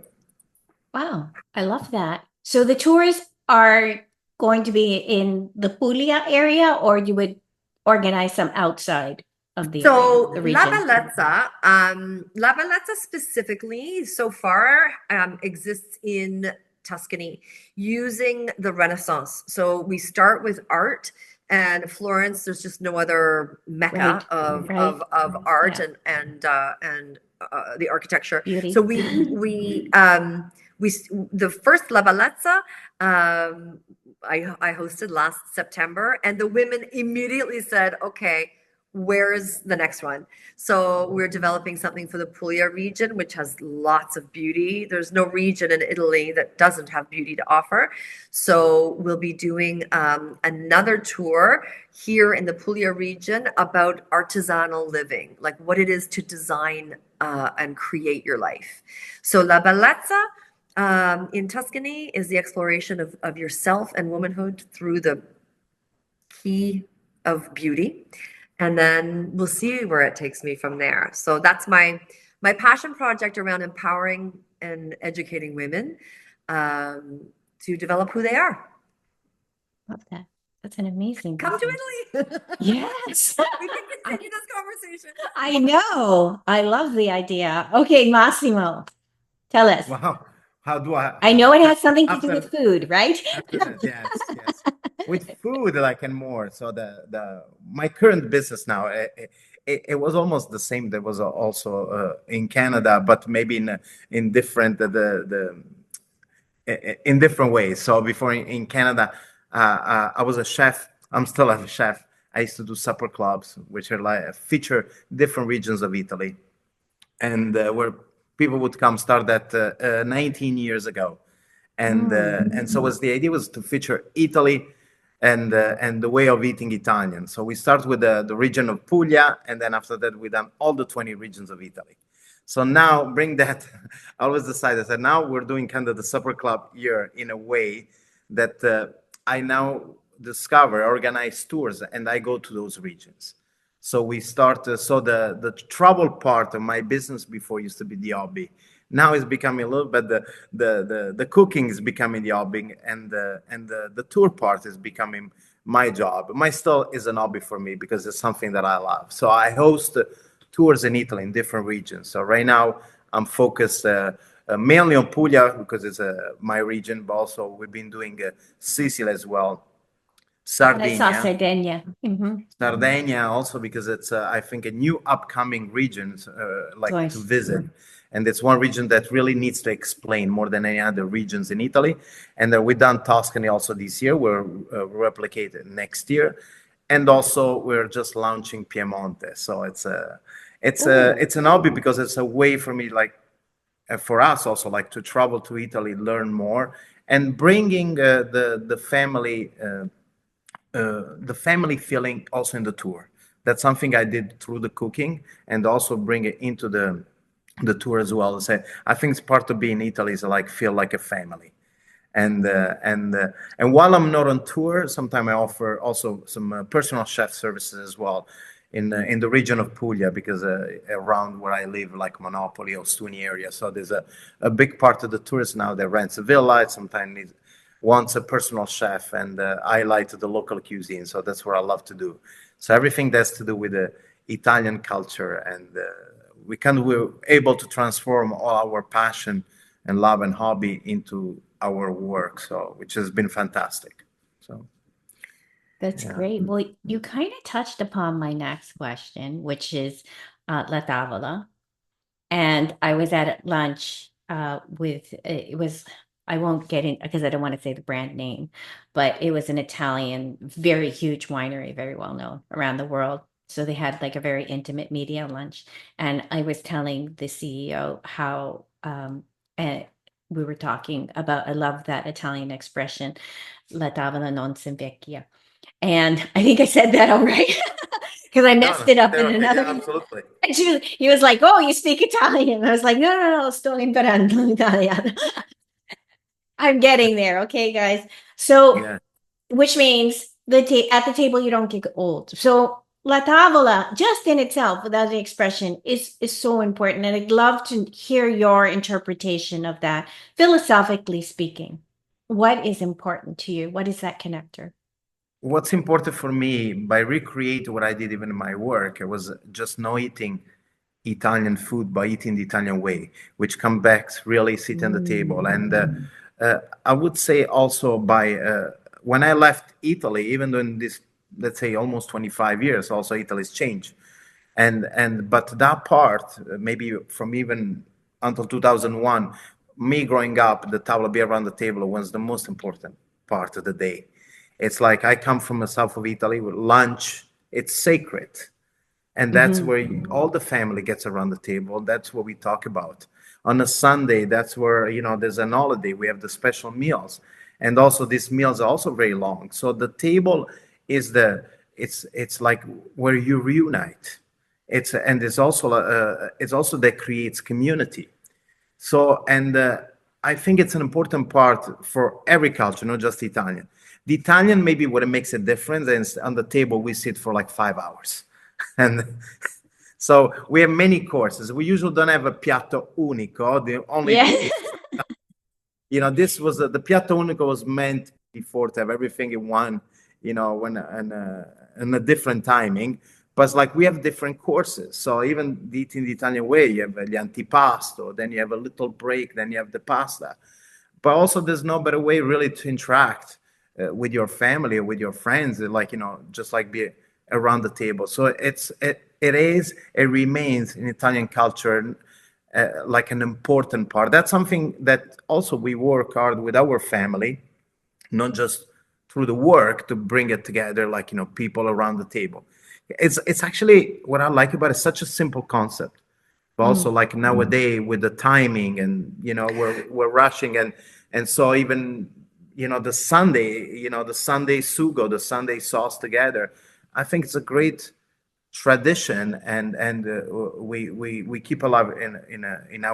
Wow, I love that. So the tours are going to be in the Puglia area, or you would organize some outside of the So area, the region? La Bellezza specifically so far exists in Tuscany using the Renaissance. So we start with art. And Florence, there's just no other mecca of art and the architecture. Beauty. So we the first La Bellezza I hosted last September, and the women immediately said, "Okay, where's the next one?" So we're developing something for the Puglia region, which has lots of beauty. There's no region in Italy that doesn't have beauty to offer. So we'll be doing another tour here in the Puglia region about artisanal living, like what it is to design and create your life. So La Bellezza in Tuscany is the exploration of yourself and womanhood through the key of beauty. And then we'll see where it takes me from there. So that's my passion project around empowering and educating women to develop who they are. Love that. That's an amazing Come to Italy. Yes. We can continue this conversation. I know. I love the idea. Okay, Massimo, tell us. Wow. How do I know it has something to do after with food, right? after that? Yes, yes. with food like and more. So the my current business now, it was almost the same. There was also in Canada, but maybe in different in different ways. So before in Canada, I was a chef. I'm still a chef. I used to do supper clubs, which are like feature different regions of Italy, and where people would come start that 19 years ago, and so was the idea was to feature Italy and the way of eating Italian. So we start with the region of Puglia, and then after that we done all the 20 regions of Italy. So now bring that. I always decided that now we're doing kind of the supper club here in a way that I now discover, organize tours, and I go to those regions. So we start. So the travel part of my business before used to be the hobby. Now it's becoming a little bit the cooking is becoming the hobby, and the tour part is becoming my job. My still is an hobby for me because it's something that I love. So I host tours in Italy in different regions. So right now I'm focused mainly on Puglia because it's my region, but also we've been doing Sicily as well, And I saw Sardinia. Sardinia. Sardinia also because it's I think a new upcoming region like to Nice. visit, and it's one region that really needs to explain more than any other regions in Italy. And we've done Tuscany also this year. We're replicated next year, and also we're just launching Piemonte. So it's an hobby because it's a way for me like for us also like to travel to Italy, learn more, and bringing the family feeling also in the tour. That's something I did through the cooking and also bring it into the tour as well. Say, I think it's part of being Italy is like feel like a family. And while I'm not on tour, sometimes I offer also some personal chef services as well in the region of Puglia because around where I live, like Monopoli or Stuni area. So there's a big part of the tourists now that rents a villa. Sometimes wants a personal chef, and I like the local cuisine. So that's what I love to do. So everything that's to do with the Italian culture, and we're able to transform all our passion and love and hobby into our work. So which has been fantastic. So That's yeah. great. Well, you kind of touched upon my next question, which is La Tavola. And I was at lunch with it was I won't get in because I don't want to say the brand name, but it was an Italian, very huge winery, very well known around the world. So they had like a very intimate media lunch, and I was telling the CEO how we were talking about. I love that Italian expression, "La tavola non si invecchia," and I think I said that all right because I No, messed it up in no, another. yeah, absolutely. And he was like, "Oh, you speak Italian?" I was like, "No, no, no, sto imparando Italiano." I'm getting there, okay, guys. So, Yeah. which means at the table you don't get old. So, la tavola, just in itself, without the expression, is so important, and I'd love to hear your interpretation of that, philosophically speaking. What is important to you? What is that connector? What's important for me by recreate what I did even in my work, it was just not eating Italian food by eating the Italian way, which come back really sit on the table. And I would say also by when I left Italy, even though in this, let's say almost 25 years, also Italy's changed. And but that part, maybe from even until 2001, me growing up, the tavola be around the table was the most important part of the day. It's like I come from the south of Italy with lunch, it's sacred. And that's where all the family gets around the table. That's what we talk about. On a Sunday, that's where, there's an holiday. We have the special meals. And also these meals are also very long. So the table is it's like where you reunite. It's also that creates community. So, and I think it's an important part for every culture, not just Italian. The Italian, maybe what it makes a difference is on the table, we sit for like 5 hours. And so we have many courses. We usually don't have a piatto unico. The only, Yeah. this was the piatto unico was meant before to have everything in one, when in a different timing. But it's like we have different courses. So even eating the Italian way, you have the antipasto, then you have a little break, then you have the pasta. But also, there's no better way really to interact with your family or with your friends, like, just like be around the table. So it remains in Italian culture like an important part. That's something that also we work hard with our family, not just through the work, to bring it together, like, people around the table. It's actually, what I like about it, such a simple concept, but also like nowadays with the timing, and we're rushing, and so even the Sunday sugo, the Sunday sauce together. I think it's a great tradition, and we keep alive in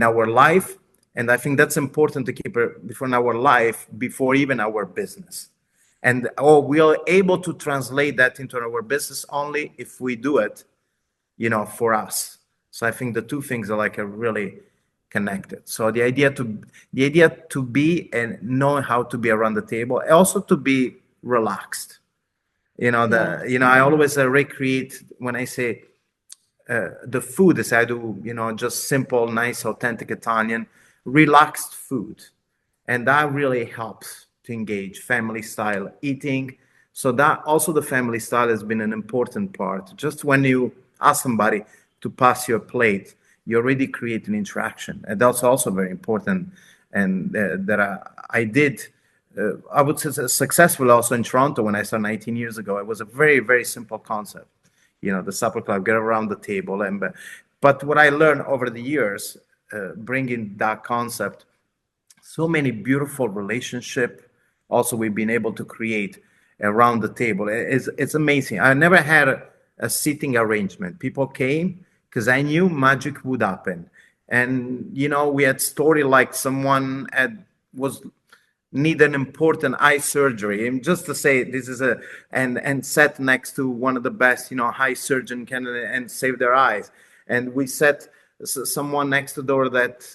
our life, and I think that's important to keep it before our life, before even our business. And we are able to translate that into our business only if we do it, for us. So I think the two things are like are really connected. So the idea to be and know how to be around the table, also to be relaxed. I always recreate when I say the food, as I do, just simple, nice, authentic Italian, relaxed food. And that really helps to engage family style eating. So that also, the family style has been an important part. Just when you ask somebody to pass your plate, you already create an interaction. And that's also very important. And that I did, I would say, successful also in Toronto when I started 19 years ago. It was a very, very simple concept. The supper club, get around the table. But what I learned over the years, bringing that concept, so many beautiful relationship also we've been able to create around the table. It's amazing. I never had a sitting arrangement. People came because I knew magic would happen. And we had story like someone was need an important eye surgery, and just to say this is and sat next to one of the best eye surgeon in Canada and saved their eyes. And we set someone next to the door that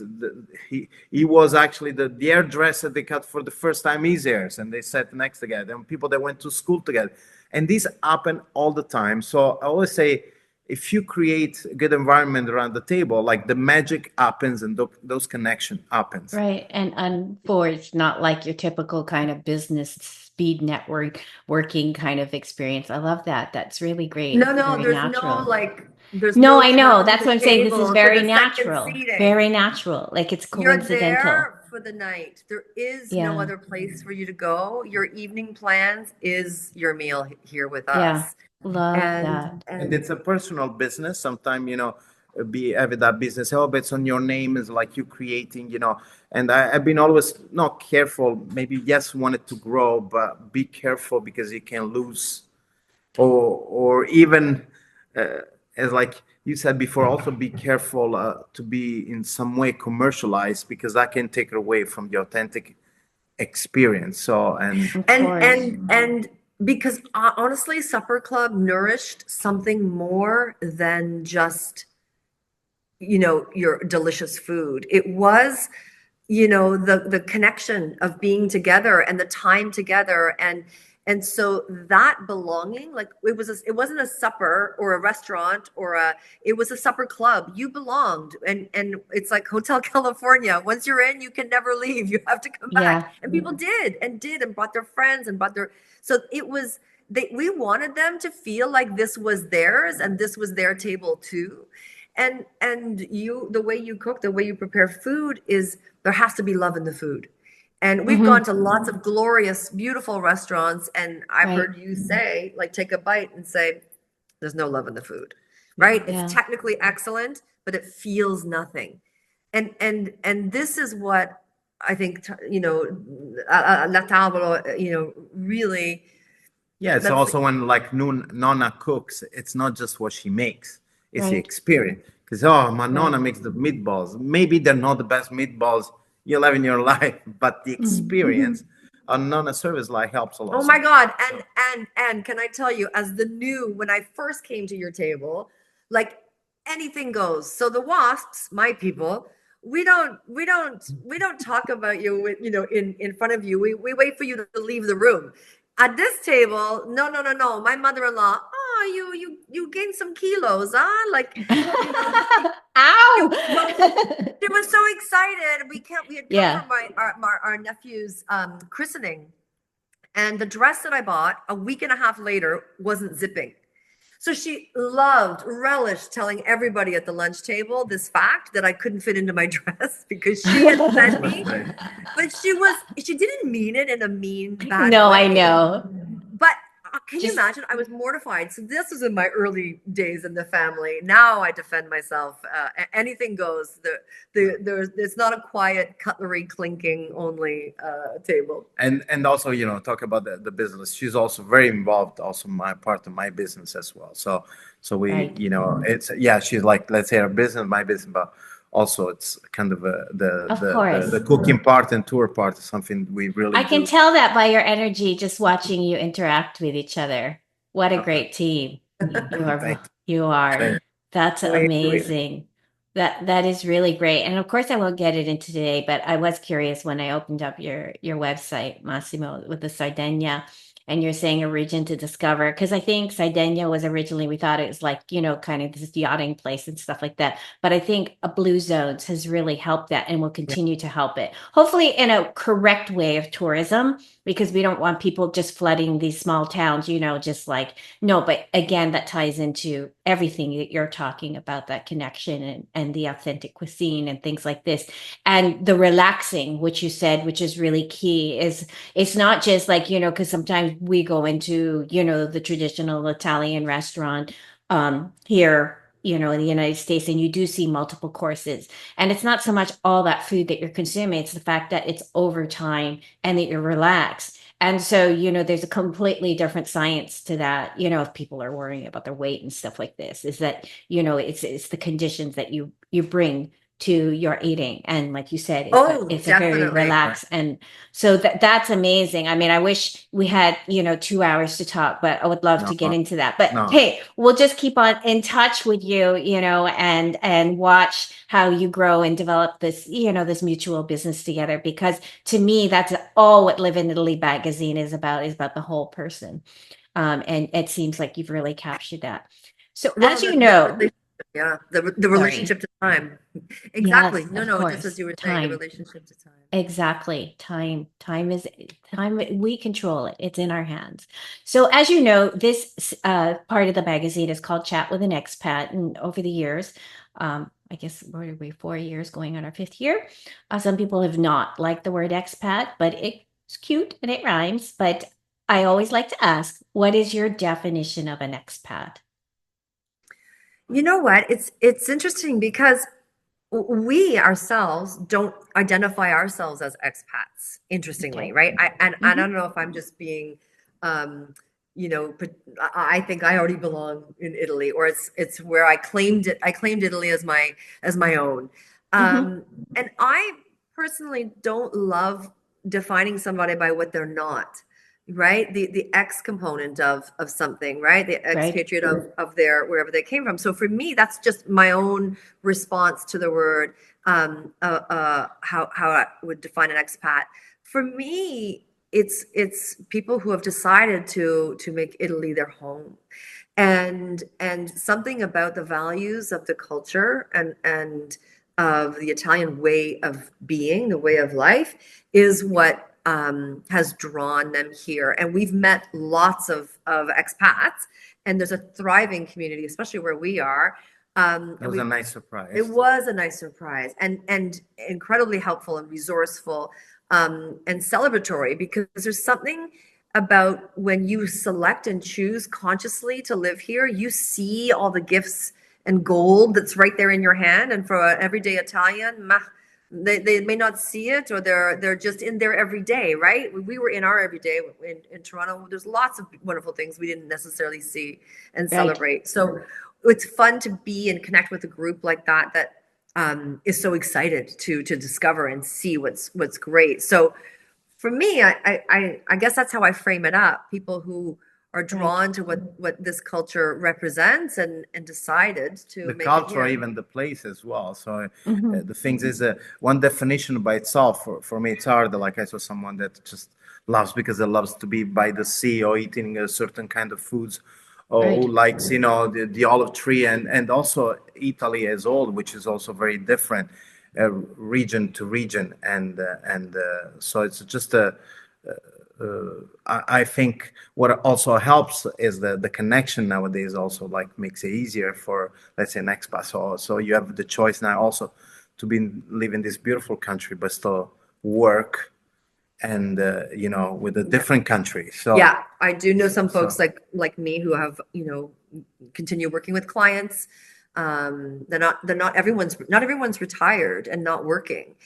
he was actually the hairdresser they cut for the first time his hairs, and they sat next together, and people that went to school together. And this happen all the time. So I always say, if you create a good environment around the table, like the magic happens, and those connection happens. Right. And for it's not like your typical kind of business speed network working kind of experience. I love that. That's really great. No, It's no, very there's natural. there's No, no I know. turning That's the what I'm saying. This is table to very the second natural. seating. Very natural. Like it's You're coincidental. there for the night. There is no Yeah. other place for you to go. Your evening plans is your meal here with Yeah. us. Love And that. And it's a personal business. Sometimes, be having that business, but it's on your name, is like you creating, and I've been always not careful, maybe yes, wanted to grow, but be careful because you can lose, or even as like you said before, also be careful to be in some way commercialized, because that can take away from the authentic experience. So, Of course. and because honestly, Supper Club nourished something more than just your delicious food. It was the connection of being together and the time together, and so that belonging, like it wasn't a supper or a restaurant it was a supper club. You belonged, and it's like Hotel California. Once you're in, you can never leave. You have to come back. Yeah. And people did and brought their friends and brought their, so it was, we wanted them to feel like this was theirs and this was their table too. And the way you cook, the way you prepare food, is there has to be love in the food. And we've gone to lots of glorious, beautiful restaurants, and I've Right. heard you say, like, take a bite and say, there's no love in the food, right? Yeah. It's technically excellent, but it feels nothing. And this is what I think, La Tavola, really. yeah, it's That's also when like Nonna cooks, it's not just what she makes, it's the Right. experience. Because, my Nonna makes the meatballs. Maybe they're not the best meatballs you'll have in your life, but the experience on Nonna service like helps a lot. Oh my God. And can I tell you, as the new, when I first came to your table, like anything goes. So the wasps, my people, we don't talk about you with, in front of you. We wait for you to leave the room. At this table, no. My mother-in-law, you gained some kilos, huh? Like, Ow! she was so excited. We had come Yeah. from our nephew's christening. And the dress that I bought a week and a half later wasn't zipping. So she relished telling everybody at the lunch table this fact that I couldn't fit into my dress because she had sent me. But she didn't mean it in a mean, bad No, way. I know. But can you Just imagine? I was mortified. So this was in my early days in the family. Now I defend myself. Anything goes. It's not a quiet cutlery clinking only table. And also, you know, talk about the business. She's also very involved, also my part of my business as well. So we, right. you know, it's yeah, she's like, let's say her business, my business, but also it's kind of Of course. the cooking part and tour part is something we really I can do. tell that by your energy just watching you interact with each other. What a Okay. great team. You are. Thank You are. Thank That's Wait, amazing. That is really great. And of course I won't get it into today, but I was curious when I opened up your website, Massimo, with the Sardinia, and you're saying a region to discover. Because I think Sardinia was originally, we thought it was like, you know, kind of this yachting place and stuff like that. But I think a Blue Zones has really helped that and will continue to help it. Hopefully in a correct way of tourism, because we don't want people just flooding these small towns, you know, just like, no, but again, that ties into everything that you're talking about, that connection and the authentic cuisine and things like this. And the relaxing, which you said, which is really key, is it's not just like, you know, because sometimes we go into, you know, the traditional Italian restaurant here, you know, in the United States, and you do see multiple courses. And it's not so much all that food that you're consuming, it's the fact that it's over time and that you're relaxed. And so, you know, there's a completely different science to that, you know, if people are worrying about their weight and stuff like this, is that, you know, it's the conditions that you bring to your eating. And like you said, it's a very definitely. relaxed. And so that's amazing. I mean, I wish we had, you know, 2 hours to talk, but I would love to get No, into that. But no. hey, we'll just keep on in touch with you, you know, and watch how you grow and develop this, you know, this mutual business together. Because to me, that's all what Live in Italy magazine is about the whole person. And it seems like you've really captured that. So Well, as you know, yeah, the sorry. relationship to time. Exactly. Yes, No, of no, just course. as you were saying, the Time. relationship to time. Exactly. Time is time. We control it. It's in our hands. So as you know, this part of the magazine is called Chat with an Expat. And over the years, I guess what are we, 4 years going on our fifth year? Some people have not liked the word expat, but it's cute and it rhymes. But I always like to ask, what is your definition of an expat? You know what? It's interesting because we ourselves don't identify ourselves as expats, interestingly, Okay. right? I Mhm. don't know if I'm just being, um, you know, but I think I already belong in Italy, or it's where I claimed it. I claimed Italy as my own, Mhm. and I personally don't love defining somebody by what they're not, right? The X component of something, right? The Right. expatriate of their wherever they came from. So for me, that's just my own response to the word, how I would define an expat. For me, it's people who have decided to make Italy their home, and something about the values of the culture and of the Italian way of being, the way of life, is what has drawn them here. And we've met lots of expats, and there's a thriving community, especially where we are. It was a nice surprise. It was a nice surprise, and incredibly helpful and resourceful, and celebratory, because there's something about when you select and choose consciously to live here, you see all the gifts and gold that's right there in your hand. And for an everyday Italian, they may not see it, or they're just in there every day, right? We were in our everyday in Toronto. There's lots of wonderful things we didn't necessarily see and Right. celebrate. So it's fun to be and connect with a group like that is so excited to discover and see what's great. So for me, I guess that's how I frame it up. People who are Right. drawn to what this culture represents and decided to The make it culture, here. even the place as well. So Mhm. the things is one definition by itself. For me, it's hard. Like I saw someone that just loves because it loves to be by the sea or eating a certain kind of foods, or Right. who likes, you know, the olive tree, and also Italy as all, which is also very different region to region, and so it's just I think what also helps is the connection nowadays also like makes it easier for, let's say, an expat. So you have the choice now also to live in this beautiful country, but still work and with a different country. So Yeah, I do know some folks so like me who have, continue working with clients. They're not everyone's retired and not working,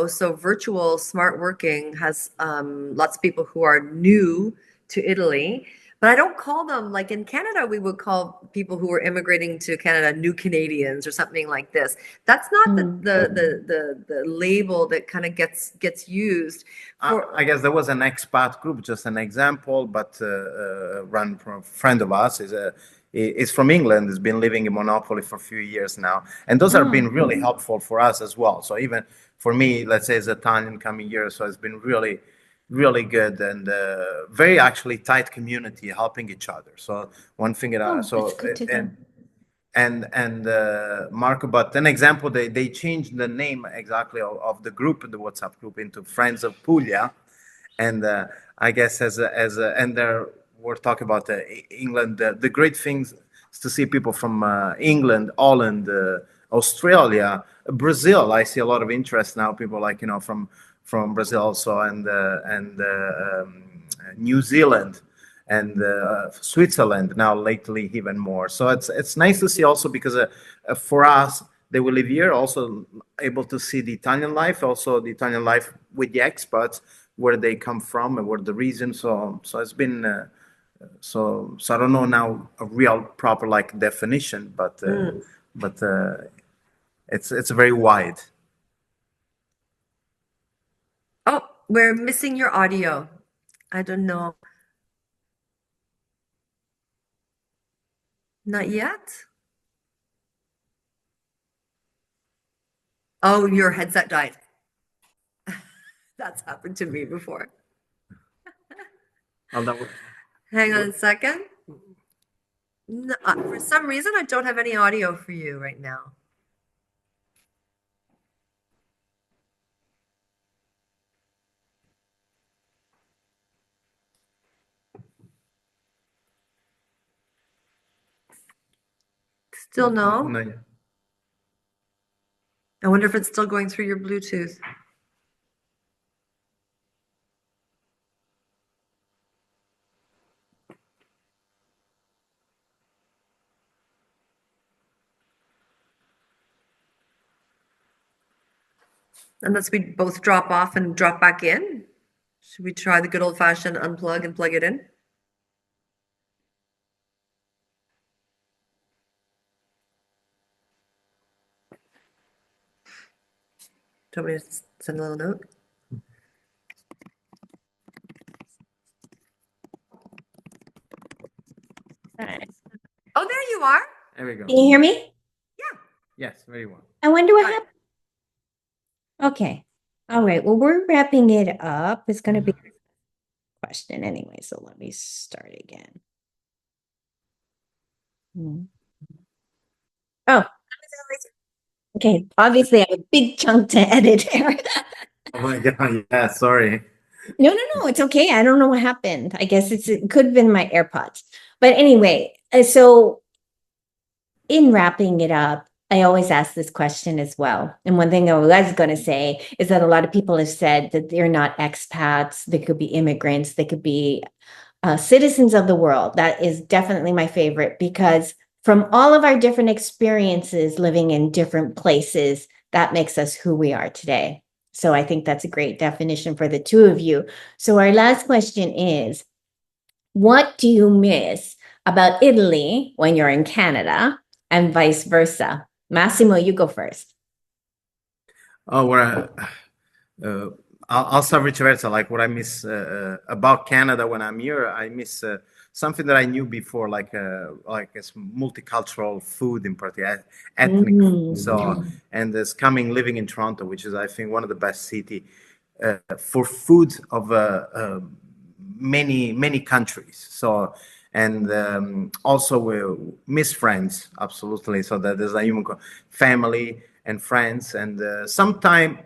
so virtual smart working has lots of people who are new to Italy. But I don't call them, like in Canada, we would call people who are immigrating to Canada new Canadians or something like this. That's not the label that kind of gets used for. I guess there was an expat group, just an example, but run from a friend of us is from England. Has been living in Monopoly for a few years now, and those have been really helpful for us as well. So even for me, let's say as Italian coming here, so it's been really, really good and very actually tight community helping each other. So one thing that That's good to know. and Marco, but an example, they changed the name exactly of the group, the WhatsApp group, into Friends of Puglia, and I guess and there we're talking about England. The great things is to see people from England, Holland, Australia, Brazil. I see a lot of interest now. People like from Brazil also, and New Zealand and Switzerland now lately even more. So it's nice to see also because for us they will live here also able to see the Italian life, also the Italian life with the expats, where they come from and what the reason. So it's been so I don't know now a real proper like definition, but it's very wide. Oh, we're missing your audio. I don't know. Not yet? Oh, your headset died. That's happened to me before. Oh, that Hang on a second. No, for some reason, I don't have any audio for you right now. Still no? no. I wonder if it's still going through your Bluetooth. Unless we both drop off and drop back in. Should we try the good old-fashioned unplug and plug it in? Do you want me to send a little note? All right. Oh, there you are. There we go. Can you hear me? Yeah. Yes, very well. I wonder what Got it. happened. Okay. All right. Well, we're wrapping it up. It's going to be a question anyway, so let me start again. Oh, okay. Obviously, I have a big chunk to edit here. Oh my God, yeah, sorry. No, it's okay. I don't know what happened. I guess it could have been my AirPods. But anyway, so in wrapping it up, I always ask this question as well. And one thing I was going to say is that a lot of people have said that they're not expats. They could be immigrants. They could be citizens of the world. That is definitely my favorite because from all of our different experiences living in different places, that makes us who we are today. So I think that's a great definition for the two of you. So our last question is, what do you miss about Italy when you're in Canada and vice versa? Massimo, you go first. Oh, I'll start vice versa. Like what I miss about Canada when I'm here, I miss something that I knew before, like it's multicultural food in particular, ethnic food. So, and this coming living in Toronto, which is I think one of the best city for food of many countries. So. And also we miss friends, absolutely. So that there's a human family and friends, and sometime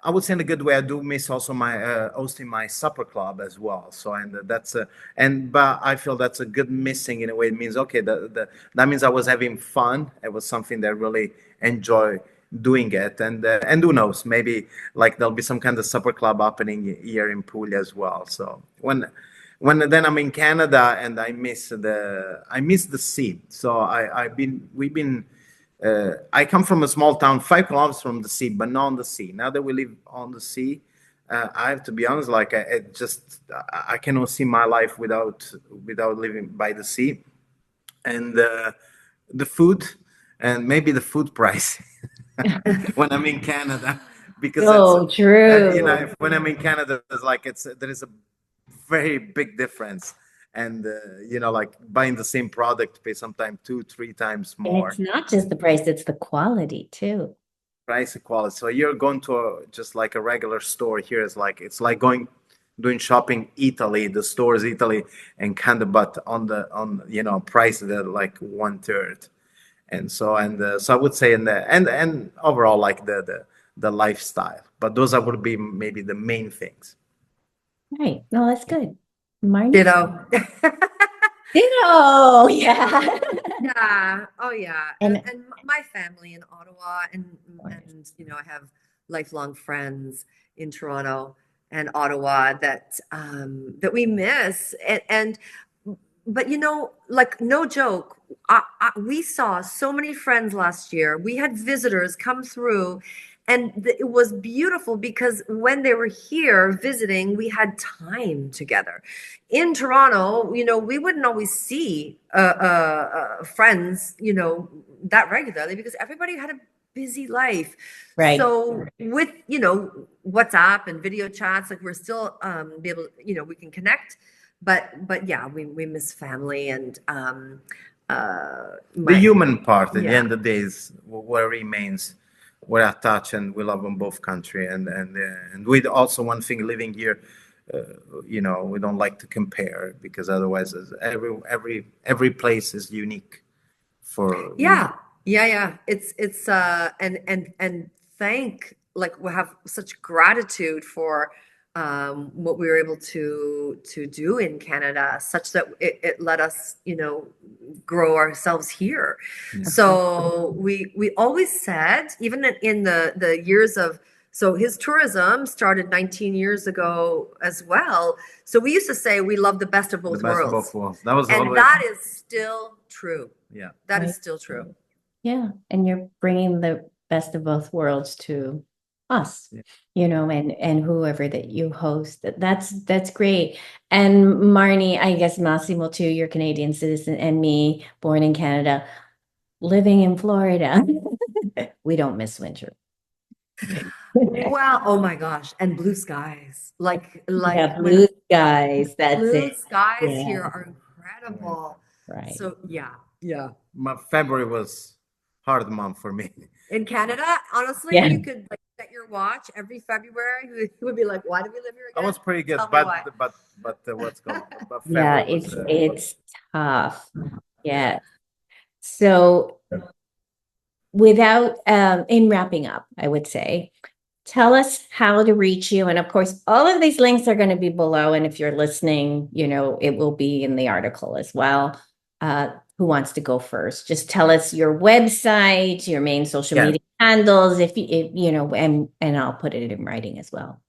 I would say in a good way. I do miss also my hosting my supper club as well. So and that's a but I feel that's a good missing in a way. It means okay, that means I was having fun. It was something that I really enjoy doing it, and who knows, maybe like there'll be some kind of supper club happening here in Puglia as well. So when then I'm in Canada and I miss the sea. So we've been I come from a small town, 5 kilometers from the sea, but not on the sea. Now that we live on the sea, I have to be honest. Like I cannot see my life without living by the sea, and the food, and maybe the food price when I'm in Canada, because So true. when I'm in Canada, it's like there is a very big difference, and like buying the same product, pay sometimes 2-3 times And more it's not just the price, it's the quality too. price equality. So you're going to just like a regular store here is like it's like doing shopping Italy, the stores Italy and Canada, but on price that like 1/3. And so I would say in the and overall like the lifestyle. But those would be maybe the main things. Right. No, that's good. Marnee? Ditto. Ditto. Yeah. Yeah. Oh, yeah. And And my family in Ottawa, and I have lifelong friends in Toronto and Ottawa that we miss. But like no joke, we saw so many friends last year. We had visitors come through, and it was beautiful because when they were here visiting, we had time together. In Toronto, we wouldn't always see friends, that regularly because everybody had a busy life. right. So with, WhatsApp and video chats, like we're still be able, we can connect, but yeah, we miss family and The human part at the yeah. end of the day is what remains. We're attached and we love in both country, and we also one thing living here, we don't like to compare because otherwise every place is unique for Yeah. It's and like we have such gratitude for what we were able to do in Canada, such that it let us, grow ourselves here. Yeah. So we always said, even in the years of, so his tourism started 19 years ago as well. So we used to say we love the best of the both best of worlds. both worlds. That was And always that is still true. yeah. That Right. is still true. Yeah. And you're bringing the best of both worlds to us, Yeah. and whoever that you host. That's great. And Marnee, I guess Massimo too, you're Canadian citizen, and me, born in Canada, living in Florida. We don't miss winter. Well, oh my gosh, and blue skies. Like Yeah, when blue skies. That's blue it. skies Yeah. here are incredible. Right. So yeah. My February was hard month for me. In Canada, honestly, Yeah. you could like set your watch every February. You would be like, why do we live here I again? was pretty good, Tell me but why. what's going on? But Yeah, February was it's tough. Yeah. So without in wrapping up, I would say, tell us how to reach you. And of course, all of these links are going to be below. And if you're listening, it will be in the article as well. Who wants to go first? Just tell us your website, your main social Yeah. media handles, if and I'll put it in writing as well.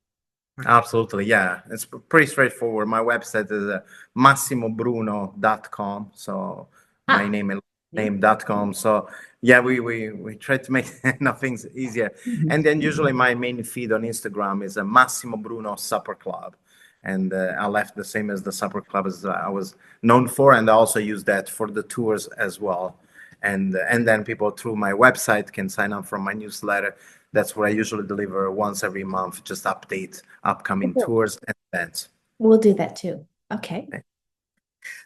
Absolutely, yeah. It's pretty straightforward. My website is massimobruno.com. So my name.com. So yeah, we try to make things easier. And then usually my main feed on Instagram is a Massimo Bruno Supper Club. And I left the same as the Supper Club as I was known for, and I also use that for the tours as well. And then people through my website can sign up for my newsletter. That's where I usually deliver once every month, just update upcoming tours and events. We'll do that too. Okay.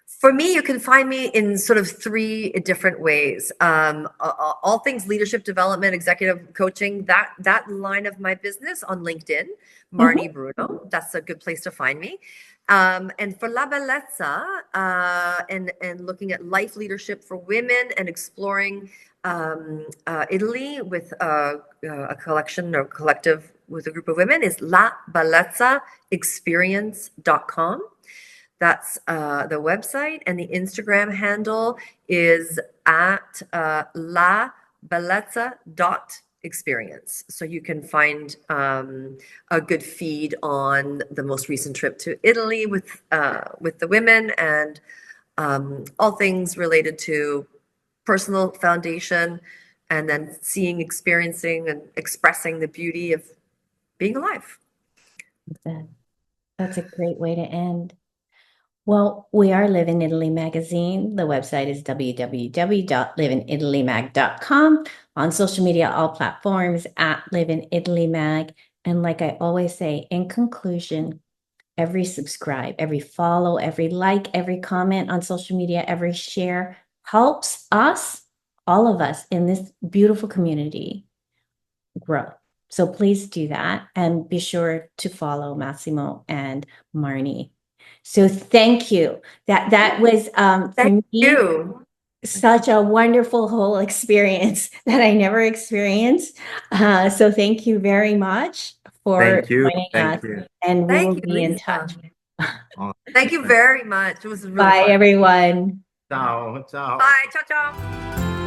For me, you can find me in sort of 3 different ways. All things leadership development, executive coaching, that line of my business on LinkedIn, Marnee Bruno. That's a good place to find me. And for La Bellezza, and looking at life leadership for women and exploring Italy with a collection or collective with a group of women is labellezzaexperience.com. That's the website, and the Instagram handle is at labellezza.experience. So you can find a good feed on the most recent trip to Italy with the women, and all things related to personal foundation, and then seeing, experiencing, and expressing the beauty of being alive. That's a great way to end. Well, we are Live in Italy magazine. The website is www.liveinItalyMag.com. On social media, all platforms at Live in Italy Mag. And like I always say, in conclusion, every subscribe, every follow, every like, every comment on social media, every share helps us, all of us in this beautiful community, grow. So please do that, and be sure to follow Massimo and Marnee. So thank you. That was for Thank me you. such a wonderful whole experience that I never experienced. So thank you very much for Thank you. joining Thank us, you. and we Thank will you, be in Lisa. touch. Thank you very much. It was really Bye, fun. everyone. Ciao. Ciao. Bye. Ciao, ciao.